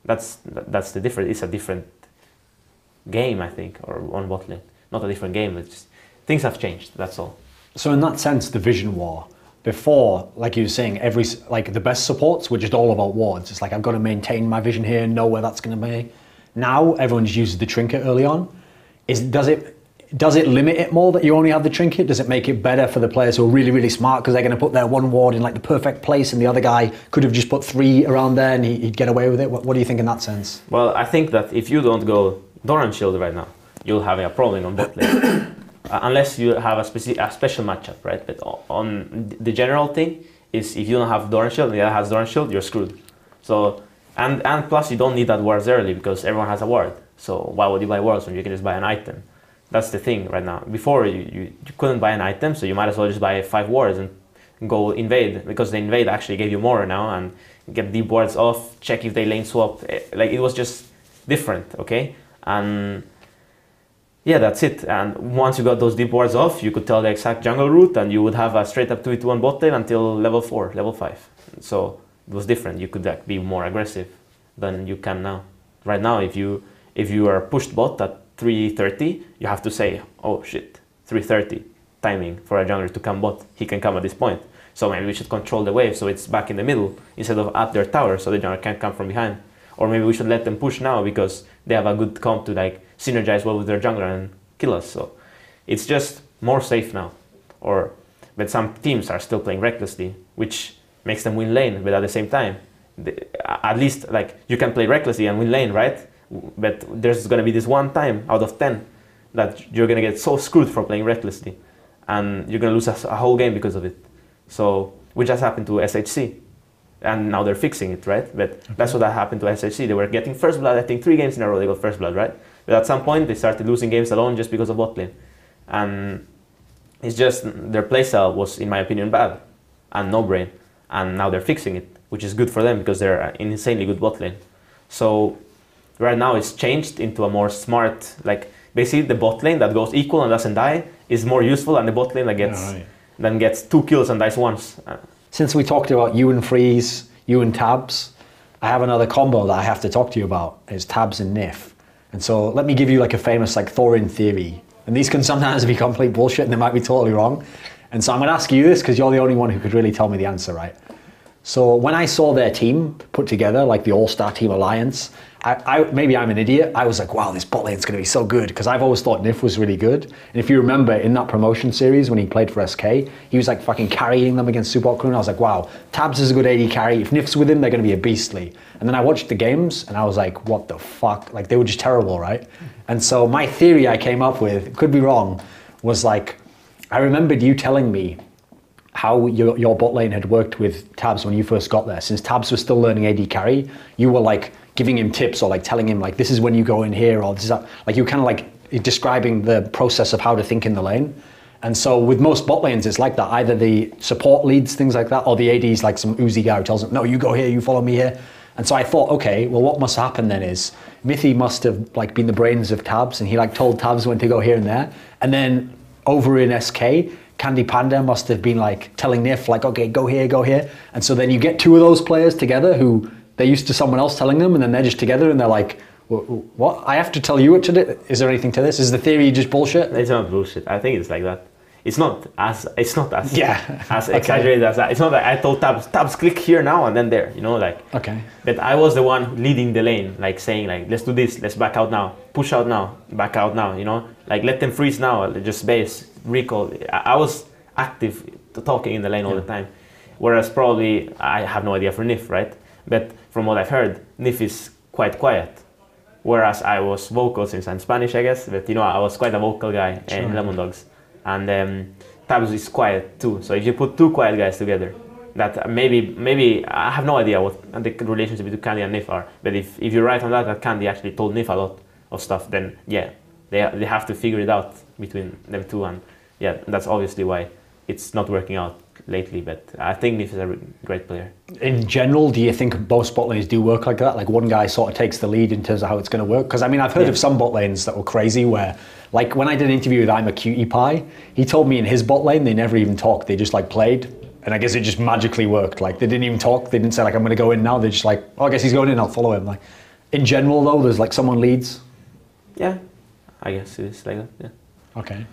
That's the difference. It's a different game, I think, or on bot lane. Not a different game, it's just, things have changed, that's all. So in that sense, the vision war, before, like you were saying, the best supports were just all about wards. It's like, I've got to maintain my vision here, know where that's going to be. Now, everyone just uses the trinket early on. Does it limit it more that you only have the trinket? Does it make it better for the players who are really, really smart because they're going to put their 1 ward in like the perfect place and the other guy could have just put 3 around there and he'd get away with it? What do you think in that sense? Well, I think that if you don't go Doran Shield right now, you'll have a problem on bot lane. Unless you have a special matchup, right? But on the general thing is if you don't have Doran Shield and the other has Doran Shield, you're screwed. So, and plus you don't need that wards early because everyone has a ward. So why would you buy wards when you can just buy an item? That's the thing right now. Before you couldn't buy an item, so you might as well just buy 5 wards and go invade, because the invade actually gave you more now, and get deep wards off, check if they lane swap. Like it was just different, okay? And yeah, that's it. And once you got those deep wards off, you could tell the exact jungle route, and you would have a straight up 2v2 bot lane until level 4, level 5. So it was different. You could be more aggressive than you can now. Right now, if you are pushed bot at 3:30, you have to say, oh shit, 3:30 timing for a jungler to come bot. He can come at this point. So maybe we should control the wave so it's back in the middle instead of at their tower so the jungler can't come from behind. Or maybe we should let them push now because they have a good comp to like synergize well with their jungler and kill us. So it's just more safe now. But some teams are still playing recklessly, which makes them win lane, but at the same time, at least like you can play recklessly and win lane, right? But there's going to be this one time out of 10 that you're going to get so screwed for playing recklessly, and you're going to lose a whole game because of it. So, which has happened to SHC, and now they're fixing it, right? But that's what happened to SHC. They were getting first blood, I think 3 games in a row they got first blood, right? But at some point they started losing games alone just because of bot lane. And it's just their playstyle was, in my opinion, bad and no brain. And now they're fixing it, which is good for them because they're an insanely good bot lane. So right now it's changed into a more smart, like basically the bot lane that goes equal and doesn't die is more useful than the bot lane that gets 2 kills and dies once. Since we talked about you and Freeze, you and Tabs, I have another combo that I have to talk to you about. It's tabs and nif. And so let me give you like a famous like Thorin theory. And these can sometimes be complete bullshit and they might be totally wrong. And so I'm going to ask you this because you're the only one who could really tell me the answer, right? So when I saw their team put together, like the All-Star Team Alliance, maybe I'm an idiot. I was like, wow, this bot lane's going to be so good because I've always thought Nif was really good. And if you remember in that promotion series when he played for SK, he was like fucking carrying them against Support Crew. And I was like, wow, Tabs is a good AD carry. If Nif's with him, they're going to be a beastly. And then I watched the games and I was like, what the fuck? Like they were just terrible, right? And so my theory I came up with, could be wrong, was like, I remembered you telling me how your bot lane had worked with Tabs when you first got there. Since Tabs was still learning AD carry, you were like giving him tips or like telling him like, this is when you go in here, or this is that. Like you were kind of like describing the process of how to think in the lane. And so with most bot lanes, it's like that. Either the support leads things like that, or the AD is like some Uzi guy who tells them, no, you go here, you follow me here. And so I thought, okay, well, what must happen then is Mithy must have like been the brains of Tabs, and he like told Tabs when to go here and there. And then over in SK, Candy Panda must have been like telling Nif like, okay, go here, go here. And so then you get two of those players together who they're used to someone else telling them, and then they're just together and they're like, what? I have to tell you what to do? Is there anything to this? Is the theory just bullshit? It's not bullshit. I think it's like that. It's not as yeah. as exaggerated as that. It's not like I told Tabs click here now and then there, you know, like. Okay. But I was the one leading the lane, like saying like, let's do this, let's back out now, push out now, back out now, you know, like let them freeze now, just base, recall. I was active talking in the lane all the time, whereas probably I have no idea for Nif, right? But from what I've heard, Nif is quite quiet. Whereas I was vocal since I'm Spanish, I guess, but you know, I was quite a vocal guy in Lemon Dogs. And Tabs is quiet too. So if you put two quiet guys together, that maybe I have no idea what the relationship between Candy and Nif are. But if you're right on that Candy actually told Nif a lot of stuff, then yeah, they have to figure it out between them two. And yeah, that's obviously why it's not working out lately. But I think Nif is a great player. In general, do you think most bot lanes do work like that? Like one guy sort of takes the lead in terms of how it's going to work? Because I mean, I've heard of some bot lanes that were crazy where, like when I did an interview with I'm a Cutie Pie, he told me in his bot lane they never even talked, they just like played, and I guess it just magically worked. Like they didn't even talk, they didn't say like I'm going to go in now, they're just like, oh, I guess he's going in, I'll follow him. Like in general though, there's like someone leads. Yeah, I guess it is like that. Yeah. Okay.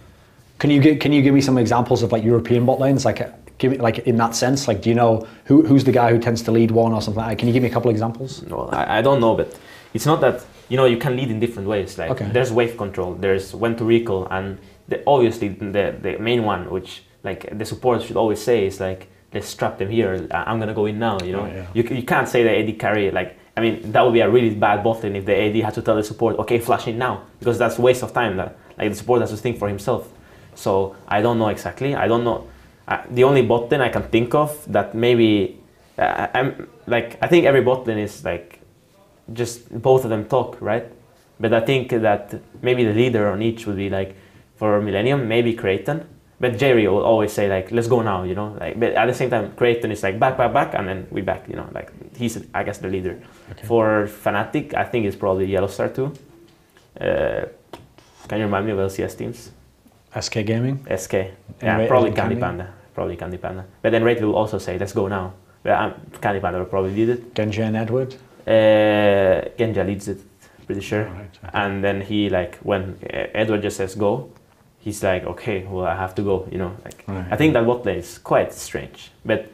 Can you give me some examples of like European bot lanes, like give it like in that sense? Like do you know who's the guy who tends to lead one or something like that? Can you give me a couple examples? Well, I don't know, but it's not that, you know, you can lead in different ways. Like there's wave control, there's when to recall, and obviously the main one, which like the support should always say is like, let's trap them here, I'm gonna go in now, you know. You can't say the AD carry, like, I mean, that would be a really bad bot lane if the AD had to tell the support, okay, flash in now, because that's a waste of time. That like the support has to think for himself. So I don't know exactly. I don't know. The only bot lane I can think of that maybe I think every bot lane is like just both of them talk, right? But I think that maybe the leader on each would be like for Millennium, maybe Creighton. But Jerry will always say like, let's go now, you know. Like, but at the same time, Creighton is like back, and then we back, you know. Like he's, I guess, the leader. Okay. For Fnatic, I think it's probably Yellowstar too. Can you remind me of LCS teams? SK Gaming? SK. Yeah, probably Candy Panda. Probably Candy Panda. But then Rate will also say, let's go now. But Candy Panda will probably lead it. Genja and Edward? Genja leads it, pretty sure. Right, okay. And then he like, when Edward just says go, he's like, okay, well, I have to go, you know. Like, right. I think that bot lane is quite strange. But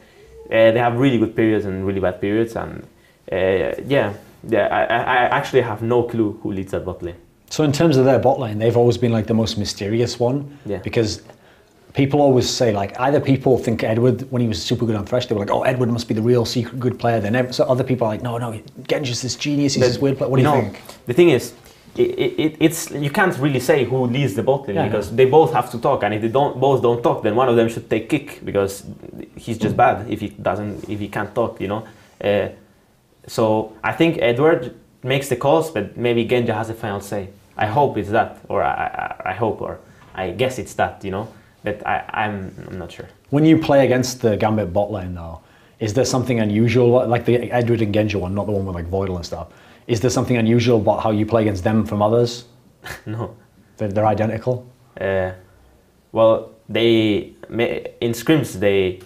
they have really good periods and really bad periods. And I actually have no clue who leads that bot lane. So in terms of their bot lane, they've always been like the most mysterious one. Yeah. Because people always say like, either people think Edward, when he was super good on Thresh, they were like, oh, Edward must be the real secret good player. Then so other people are like, no, Genja's this genius, he's this weird player. What do you think? The thing is, it's you can't really say who leads the bot lane because they both have to talk, and if they both don't talk, then one of them should take kick because he's just bad if he can't talk, you know. So I think Edward makes the calls, but maybe Genja has a final say. I hope it's that, or I hope, or I guess it's that, you know. But I'm not sure. When you play against the Gambit bot lane though, is there something unusual, like the Edward and Genja one, not the one with like Voidal and stuff? Is there something unusual about how you play against them from others? No. They're identical? Well, in scrims they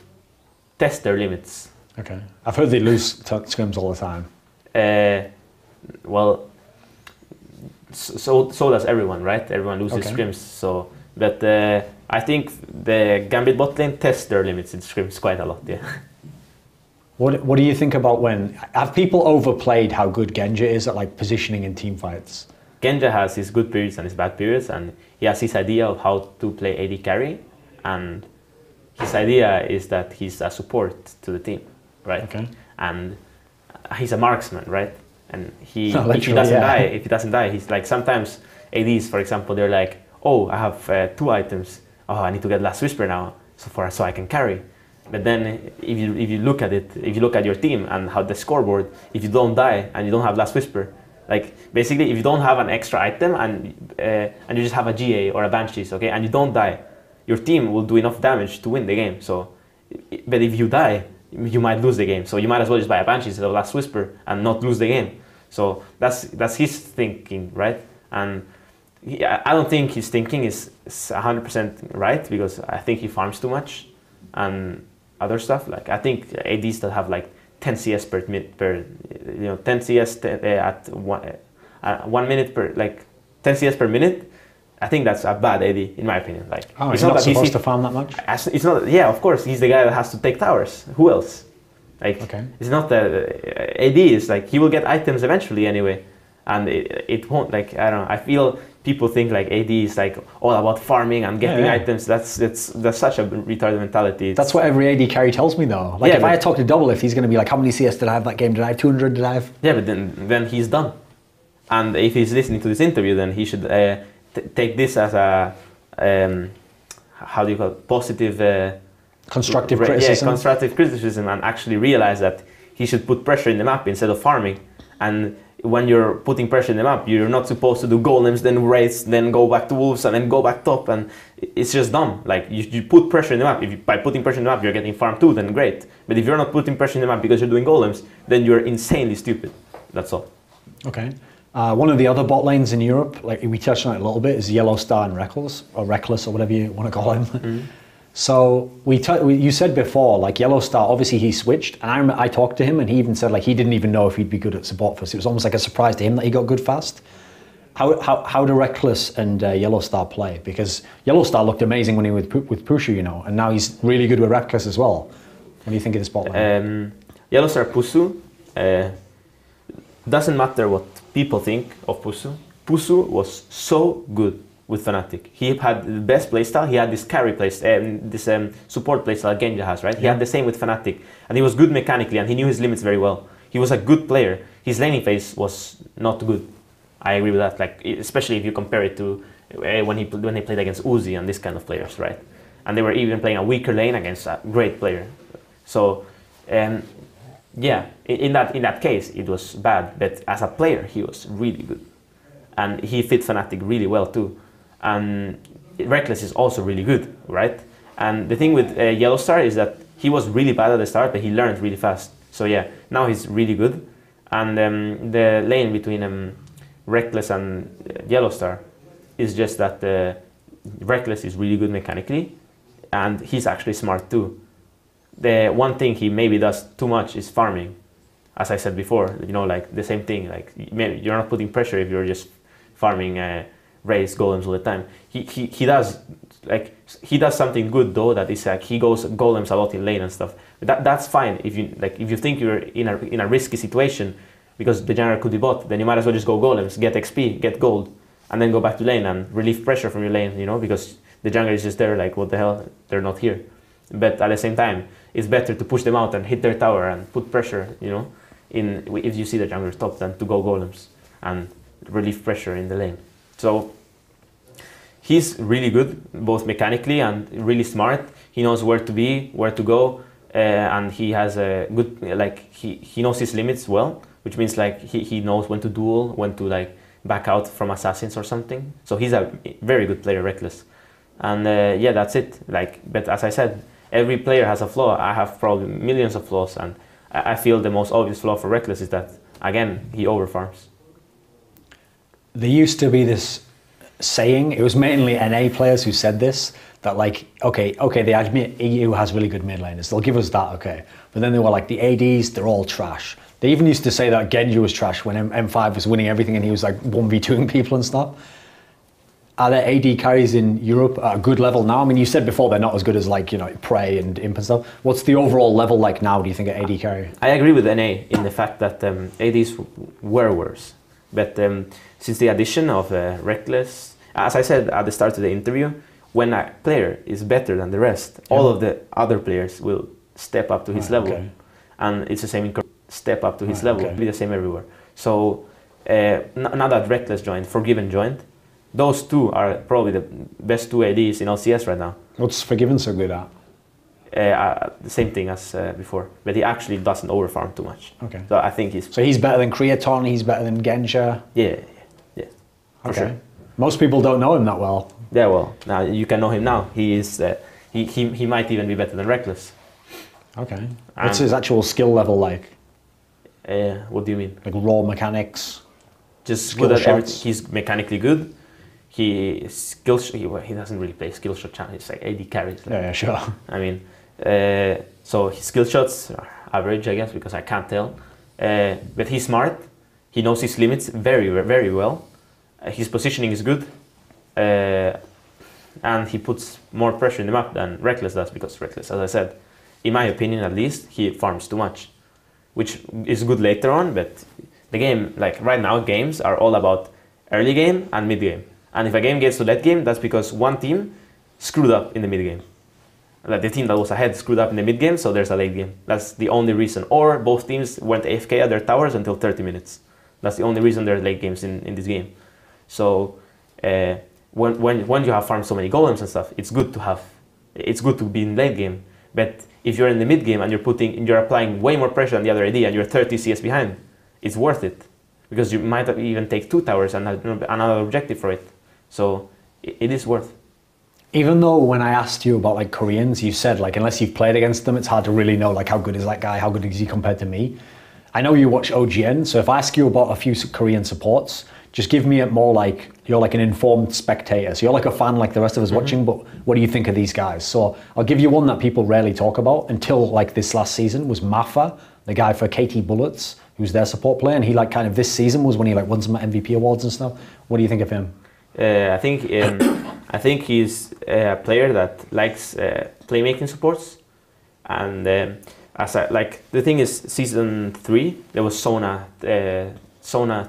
test their limits. Okay. I've heard they lose scrims all the time. well, so does everyone, right? Everyone loses scrims. So, but I think the Gambit bot lane tests their limits in scrims quite a lot. Yeah. What do you think about have people overplayed how good Genja is at like positioning in team fights? Genja has his good periods and his bad periods, and he has his idea of how to play AD carry, and his idea is that he's a support to the team, right? Okay. And he's a marksman, right? And if he doesn't die, he's like, sometimes ADs, for example, they're like, oh, I have 2 items. Oh, I need to get Last Whisper now, so I can carry. But then if you look at it, if you look at your team and how the scoreboard, if you don't die and you don't have Last Whisper, like basically if you don't have an extra item and you just have a GA or a Banshees, okay, and you don't die, your team will do enough damage to win the game. So, but if you die, you might lose the game. So you might as well just buy a Banshees instead of Last Whisper and not lose the game. So that's his thinking, right? And I don't think his thinking is 100% right, because I think he farms too much and other stuff. Like I think ADs that have like 10 CS per 10 CS at 1 minute per, like 10 CS per minute. I think that's a bad AD in my opinion. Like, he's not supposed to farm that much. It's not. Yeah, of course, he's the guy that has to take towers. Who else? Like, it's not the AD is like, he will get items eventually anyway, and it won't, like, I don't know. I feel people think like AD is like all about farming and getting items. That's such a retarded mentality. That's what every AD carry tells me though. Like if I talk to Doublelift, he's going to be like, how many CS did I have that game? Did I have 200? Did I have? Yeah, but then he's done. And if he's listening to this interview, then he should take this as a how do you call it? Positive. Constructive criticism. Yeah, constructive criticism, and actually realize that he should put pressure in the map instead of farming. And when you're putting pressure in the map, you're not supposed to do golems, then raids, then go back to wolves, and then go back top, and it's just dumb. Like, you put pressure in the map. By putting pressure in the map, you're getting farm too, then great. But if you're not putting pressure in the map because you're doing golems, then you're insanely stupid. That's all. Okay. One of the other bot lanes in Europe, like we touched on it a little bit, is Yellow Star and Reckless, or whatever you want to call him. Mm-hmm. So you said before, like Yellow Star, obviously he switched, and I talked to him, and he even said like he didn't even know if he'd be good at support first. It was almost like a surprise to him that he got good fast. How do Reckless and Yellow Star play? Because Yellow Star looked amazing when he was with Pushu, you know, and now he's really good with Reckless as well. What do you think of this bot lane? Yellow Star Pusu, doesn't matter what people think of Pusu. Pusu was so good with Fnatic. He had the best playstyle. He had this carry playstyle, this support playstyle Genja has, right? He had the same with Fnatic, and he was good mechanically, and he knew his limits very well. He was a good player. His laning phase was not good. I agree with that. Like, especially if you compare it to when he played against Uzi and this kind of players, right? And they were even playing a weaker lane against a great player. So, yeah, in that case, it was bad. But as a player, he was really good, and he fit Fnatic really well too. And Reckless is also really good, right? And the thing with Yellow Star is that he was really bad at the start, but he learned really fast. So yeah, now he's really good. And the lane between Reckless and Yellow Star is just that Reckless is really good mechanically, and he's actually smart too. The one thing he maybe does too much is farming. As I said before, you know, like the same thing, like maybe you're not putting pressure if you're just farming raise golems all the time. He does something good though, that is like he goes golems a lot in lane and stuff. That's fine if you think you're in a risky situation because the jungler could be bot, then you might as well just go golems, get XP, get gold, and then go back to lane and relieve pressure from your lane, you know, because the jungler is just there like, what the hell, they're not here. But at the same time, it's better to push them out and hit their tower and put pressure, you know, if you see the jungler top, than to go golems and relieve pressure in the lane. So he's really good, both mechanically and really smart. He knows where to be, where to go, and he has a good, like, he knows his limits well, which means like he knows when to duel, when to like back out from assassins or something. So he's a very good player, Reckless. And yeah, that's it. Like, but as I said, every player has a flaw. I have probably millions of flaws, and I feel the most obvious flaw for Reckless is that, again, he overfarms. There used to be this saying, it was mainly NA players who said this, that like, okay, they admit EU has really good mid laners, they'll give us that, okay. But then they were like, the ADs, they're all trash. They even used to say that Genji was trash when M5 was winning everything and he was like 1v2ing people and stuff. Are there AD carries in Europe at a good level now? I mean, you said before they're not as good as like, you know, Prey and Imp and stuff. What's the overall level like now, do you think, at AD carry? I agree with NA in the fact that ADs were worse. But since the addition of Reckless, as I said at the start of the interview, when a player is better than the rest, all of the other players will step up to his level. Okay. And it's the same in step up to his level, be the same everywhere. So now that Reckless joined, Forgiven joined, those two are probably the best two ADs in LCS right now. What's Forgiven so good at? The same thing as before, but he actually doesn't overfarm too much. Okay. So I think he's... So he's better than Creaton, he's better than Gensha? Yeah. For okay. Sure. Most people don't know him that well. Yeah, well, now you can know him now. He is, he might even be better than Reckless. Okay. What's his actual skill level like? What do you mean? Like raw mechanics? Just good at everything. He's mechanically good. He doesn't really play skill shot channel. He's like AD carries. Like, yeah, sure. I mean, so his skill shots are average, I guess, because I can't tell. But he's smart. He knows his limits very, very well. His positioning is good. And he puts more pressure in the map than Reckless does, because Reckless, as I said, in my opinion at least, he farms too much, which is good later on, but the game, like right now, games are all about early game and mid game. And if a game gets to late game, that's because one team screwed up in the mid game. Like the team that was ahead screwed up in the mid game, so there's a late game. That's the only reason. Or both teams went AFK at their towers until 30 minutes. That's the only reason there's late games in this game. So when you have farmed so many golems and stuff, it's good to be in late game. But if you're in the mid game and you're applying way more pressure than the other AD and you're 30 CS behind, it's worth it, because you might even take 2 towers and have another objective for it. So it is worth. Even though when I asked you about like Koreans, you said like unless you've played against them, it's hard to really know like how good is that guy, how good is he compared to me. I know you watch OGN, so if I ask you about a few Korean supports, just give me it more like you're like an informed spectator. So you're like a fan like the rest of us watching, but what do you think of these guys? So I'll give you one that people rarely talk about until like this last season was Mafa, the guy for KT Bullets, who's their support player, and he like kind of this season was when he like won some MVP awards and stuff. What do you think of him? I think he's a player that likes playmaking supports, and the thing is, season 3 there was Sona,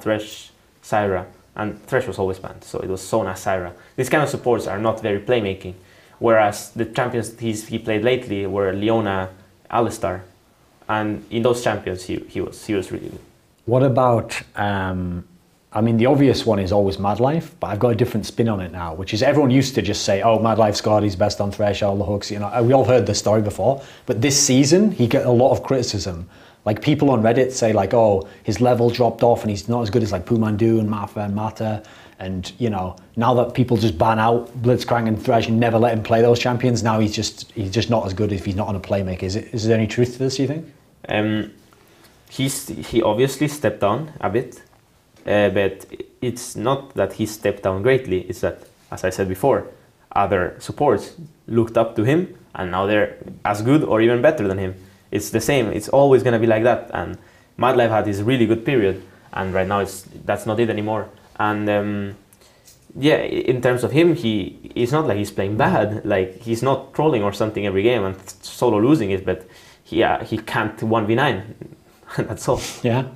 Thresh, Syra, and Thresh was always banned, so it was Sona, Syra. These kind of supports are not very playmaking, whereas the champions he played lately were Leona, Alistar, and in those champions he was really good. What about? I mean, the obvious one is always Madlife, but I've got a different spin on it now, which is everyone used to just say, oh, Madlife's God, he's best on Thresh, all the hooks, you know, we all heard this story before, but this season, he got a lot of criticism. Like people on Reddit say like, oh, his level dropped off and he's not as good as like Pumandu and Mafa and Mata, and you know, now that people just ban out Blitzcrank and Thresh and never let him play those champions, now he's just not as good if he's not on a playmaker. Is there any truth to this, do you think? He obviously stepped down a bit. But it's not that he stepped down greatly, it's that, as I said before, other supports looked up to him and now they're as good or even better than him. It's the same, it's always going to be like that, and Madlife had his really good period and right now that's not it anymore. And yeah, in terms of him, it's not like he's playing bad, like he's not trolling or something every game and solo losing it, but he can't 1v9, that's all. Yeah.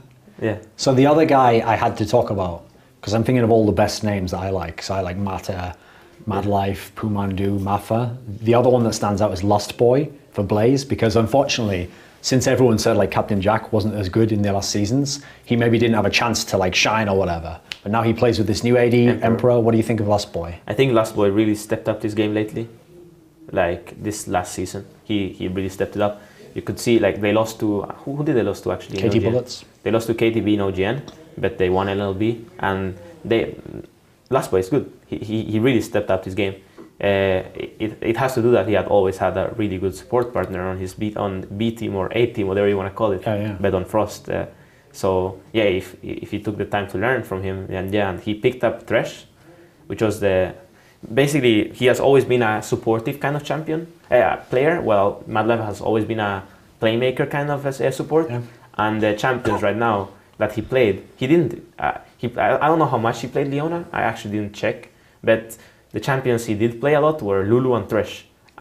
Yeah. So the other guy I had to talk about, because I'm thinking of all the best names that I like. So I like Mata, Madlife, Pumandu, Mafa. The other one that stands out is Lust Boy for Blaze, because unfortunately, since everyone said like Captain Jack wasn't as good in the last seasons, he maybe didn't have a chance to like shine or whatever. But now he plays with this new AD, Emperor. What do you think of Lust Boy? I think Lust Boy really stepped up this game lately. Like this last season, he really stepped it up. You could see like they lost to, who did they lose to actually? KT Bullets. They lost to KTB in OGN, but they won LLB, and Last Boy is good. He really stepped up his game. It has to do that he had always had a really good support partner on his B team or A team, whatever you want to call it, but on Frost. So yeah, if he took the time to learn from him, and he picked up Thresh, which was basically he has always been a supportive kind of player. Well, Madlife has always been a playmaker kind of as a support. Yeah. And the champions right now that he played, he didn't. I don't know how much he played Leona. I actually didn't check, but the champions he did play a lot were Lulu and Thresh,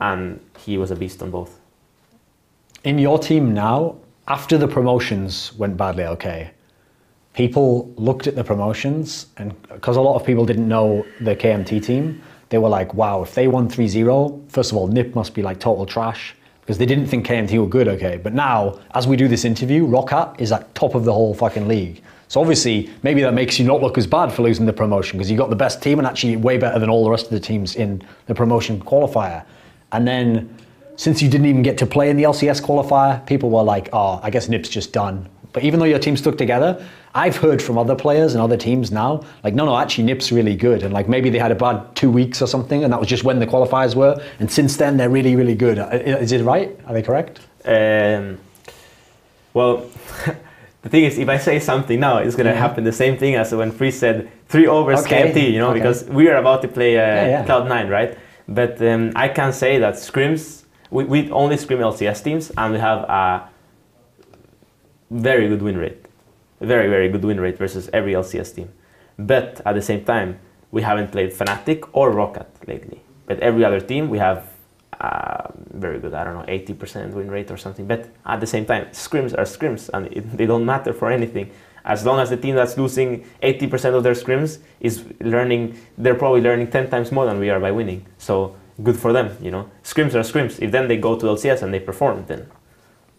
and he was a beast on both. In your team now, after the promotions went badly, okay, people looked at the promotions, and because a lot of people didn't know the KMT team, they were like, wow, if they won 3-0, first of all, NIP must be like total trash, because they didn't think KMT were good, okay. But now, as we do this interview, Roccat is at top of the whole fucking league. So obviously, maybe that makes you not look as bad for losing the promotion, because you got the best team and actually way better than all the rest of the teams in the promotion qualifier. And then, since you didn't even get to play in the LCS qualifier, people were like, oh, I guess NIP's just done. But even though your team stuck together, I've heard from other players and other teams now, like, no, actually NIP's really good. And like maybe they had a bad 2 weeks or something, and that was just when the qualifiers were. And since then, they're really, really good. Is it right? Are they correct? Well, the thing is, if I say something now, it's going to happen the same thing as when Free said 3 overs KMT, you know, because we are about to play Cloud9, right? But I can say that scrims, we only scrim LCS teams, and we have a very good win rate. Very, very good win rate versus every LCS team. But at the same time, we haven't played Fnatic or Roccat lately. But every other team, we have very good, I don't know, 80% win rate or something. But at the same time, scrims are scrims, and they don't matter for anything. As long as the team that's losing 80% of their scrims is learning, they're probably learning 10 times more than we are by winning. So good for them, you know. Scrims are scrims. If then they go to LCS and they perform, then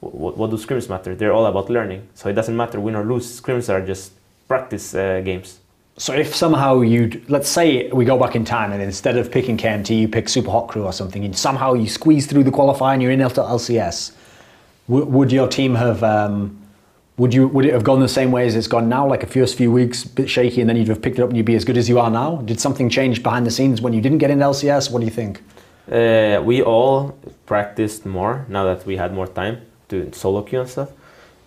what do scrims matter? They're all about learning. So it doesn't matter win or lose. Scrims are just practice games. So if somehow let's say we go back in time and instead of picking KMT, you pick Super Hot Crew or something, and somehow you squeeze through the qualifier and you're in LCS, would your team have, would it have gone the same way as it's gone now, like a first few weeks, a bit shaky, and then you'd have picked it up and you'd be as good as you are now? Did something change behind the scenes when you didn't get in LCS? What do you think? We all practiced more now that we had more time to solo queue and stuff.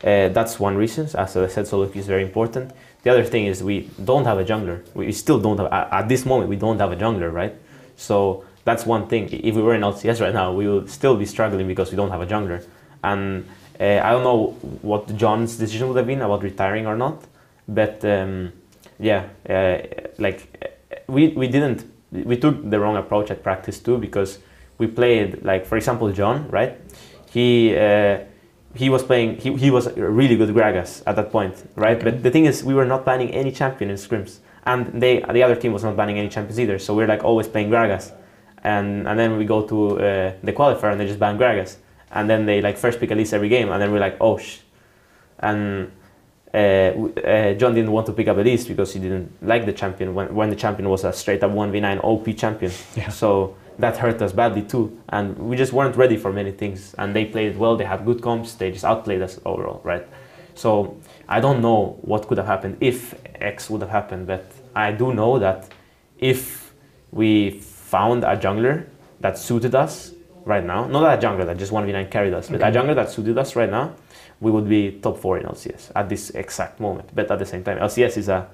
That's one reason. As I said, solo queue is very important. The other thing is we don't have a jungler. We still don't have, at this moment, we don't have a jungler, right? So that's one thing. If we were in LCS right now, we would still be struggling because we don't have a jungler. And I don't know what John's decision would have been about retiring or not. But we took the wrong approach at practice too, because we played, like, for example, John, right? He was playing, he was a really good Gragas at that point, right? Okay. But the thing is, we were not banning any champion in scrims, and the other team was not banning any champions either, so we're like always playing Gragas. And then we go to the qualifier and they just ban Gragas. And then they like first pick Elise every game, and then we're like, oh sh. And John didn't want to pick up Elise because he didn't like the champion when the champion was a straight up 1v9 OP champion. Yeah. So that hurt us badly too, and we just weren't ready for many things. And they played well, they had good comps, they just outplayed us overall, right? So I don't know what could have happened if X would have happened, but I do know that if we found a jungler that suited us right now, not a jungler that just 1v9 carried us, but a jungler that suited us right now, we would be top 4 in LCS at this exact moment. But at the same time, LCS is a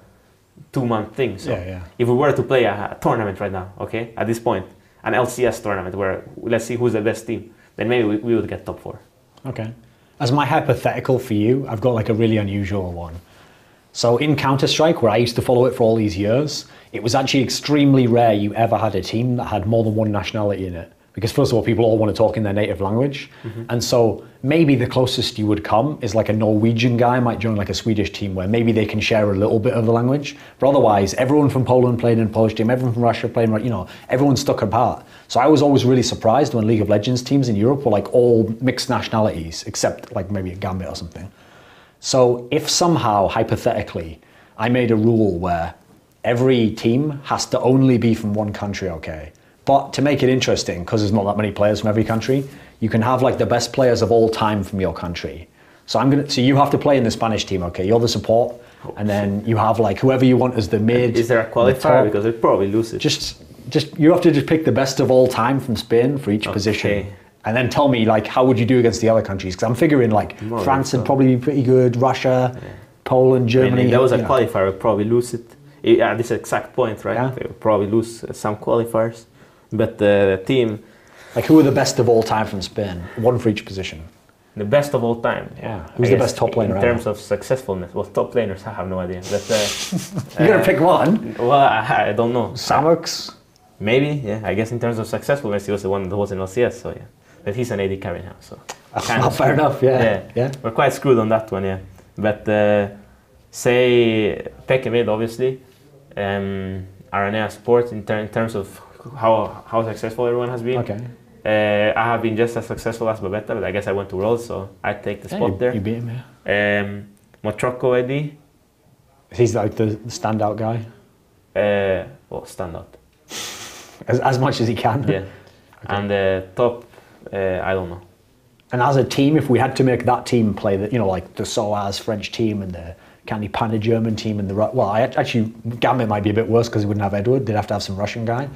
2-month thing, so if we were to play a tournament right now, okay, at this point, an LCS tournament where let's see who's the best team, then maybe we would get top 4. Okay. As my hypothetical for you, I've got like a really unusual one. So in Counter-Strike, where I used to follow it for all these years, it was actually extremely rare you ever had a team that had more than one nationality in it. Because first of all, people all want to talk in their native language. Mm-hmm. And so maybe the closest you would come is like a Norwegian guy might join like a Swedish team where maybe they can share a little bit of the language. But otherwise, everyone from Poland played in a Polish team, everyone from Russia played, you know, everyone's stuck apart. So I was always really surprised when League of Legends teams in Europe were like all mixed nationalities, except like maybe a Gambit or something. So if somehow, hypothetically, I made a rule where every team has to only be from one country, okay? But to make it interesting, because there's not that many players from every country, you can have like the best players of all time from your country. So so you have to play in the Spanish team, okay? You're the support, and then you have like whoever you want as the mid. Is there a qualifier? Because they'd probably lose it. Just you have to just pick the best of all time from Spain for each position. And then tell me like how would you do against the other countries? Because I'm figuring like France would probably be pretty good, Russia, Poland, Germany. I mean, if there was a qualifier, we'd probably lose it at this exact point, right? Yeah. They would probably lose some qualifiers. But the team... Like, who are the best of all time from Spain? One for each position. the best of all time. Yeah. Who's the best top laner in terms of successfulness? Well, top laners, I have no idea. But you gotta pick one. Well, I don't know. Samux. Maybe, yeah. I guess in terms of successfulness, he was the one that was in LCS, so yeah. But he's an AD carry now, so. Fair enough, yeah. We're quite screwed on that one, yeah. But say Peke mid, obviously. Pyjamas Support in terms of how successful everyone has been. Okay. I have been just as successful as Babetta, but I guess I went to Worlds, so I'd take the spot there. You beat him, yeah. Motroko AD. He's like the standout guy? Well, standout. As much as he can? Yeah. Okay. And top, I don't know. And as a team, if we had to make that team play, like the SOAS French team and the Candy Panda German team and actually Gambit might be a bit worse because he wouldn't have Edward. They'd have to have some Russian guy.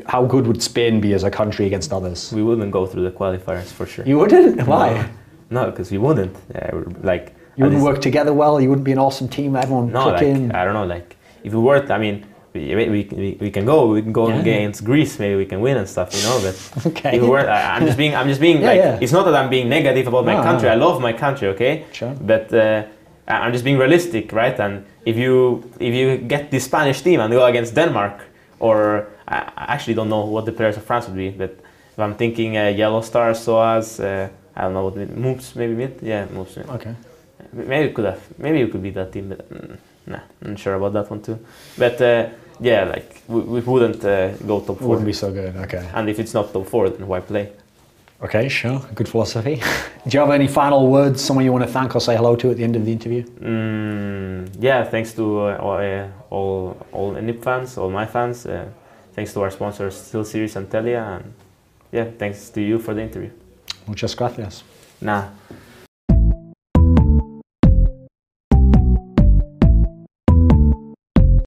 How good would Spain be as a country against others? We wouldn't go through the qualifiers for sure. You wouldn't? Why? No, because we wouldn't. You wouldn't work together well. You wouldn't be an awesome team. Everyone click in. I don't know. Like if we worked, I mean, we can go against Greece. Maybe we can win and stuff, But okay. if we weren't, I'm just being It's not that I'm being negative about my country. I love my country. Okay. Sure. But I'm just being realistic, right? And if you get the Spanish team and go against Denmark, or I actually don't know what the players of France would be, but if I'm thinking Yellow Star, SOAS, I don't know what Moops maybe mid. Yeah, Moops. Okay. Maybe you could be that team, but nah, I'm not sure about that one too. But we wouldn't go top 4. Wouldn't be so good. Okay. And if it's not top 4, then why play? Okay, sure. Good philosophy. Do you have any final words? Someone you want to thank or say hello to at the end of the interview? Yeah, thanks to all NIP fans, all my fans. Thanks to our sponsors, SteelSeries and Telia. And yeah, thanks to you for the interview. Muchas gracias. Nah.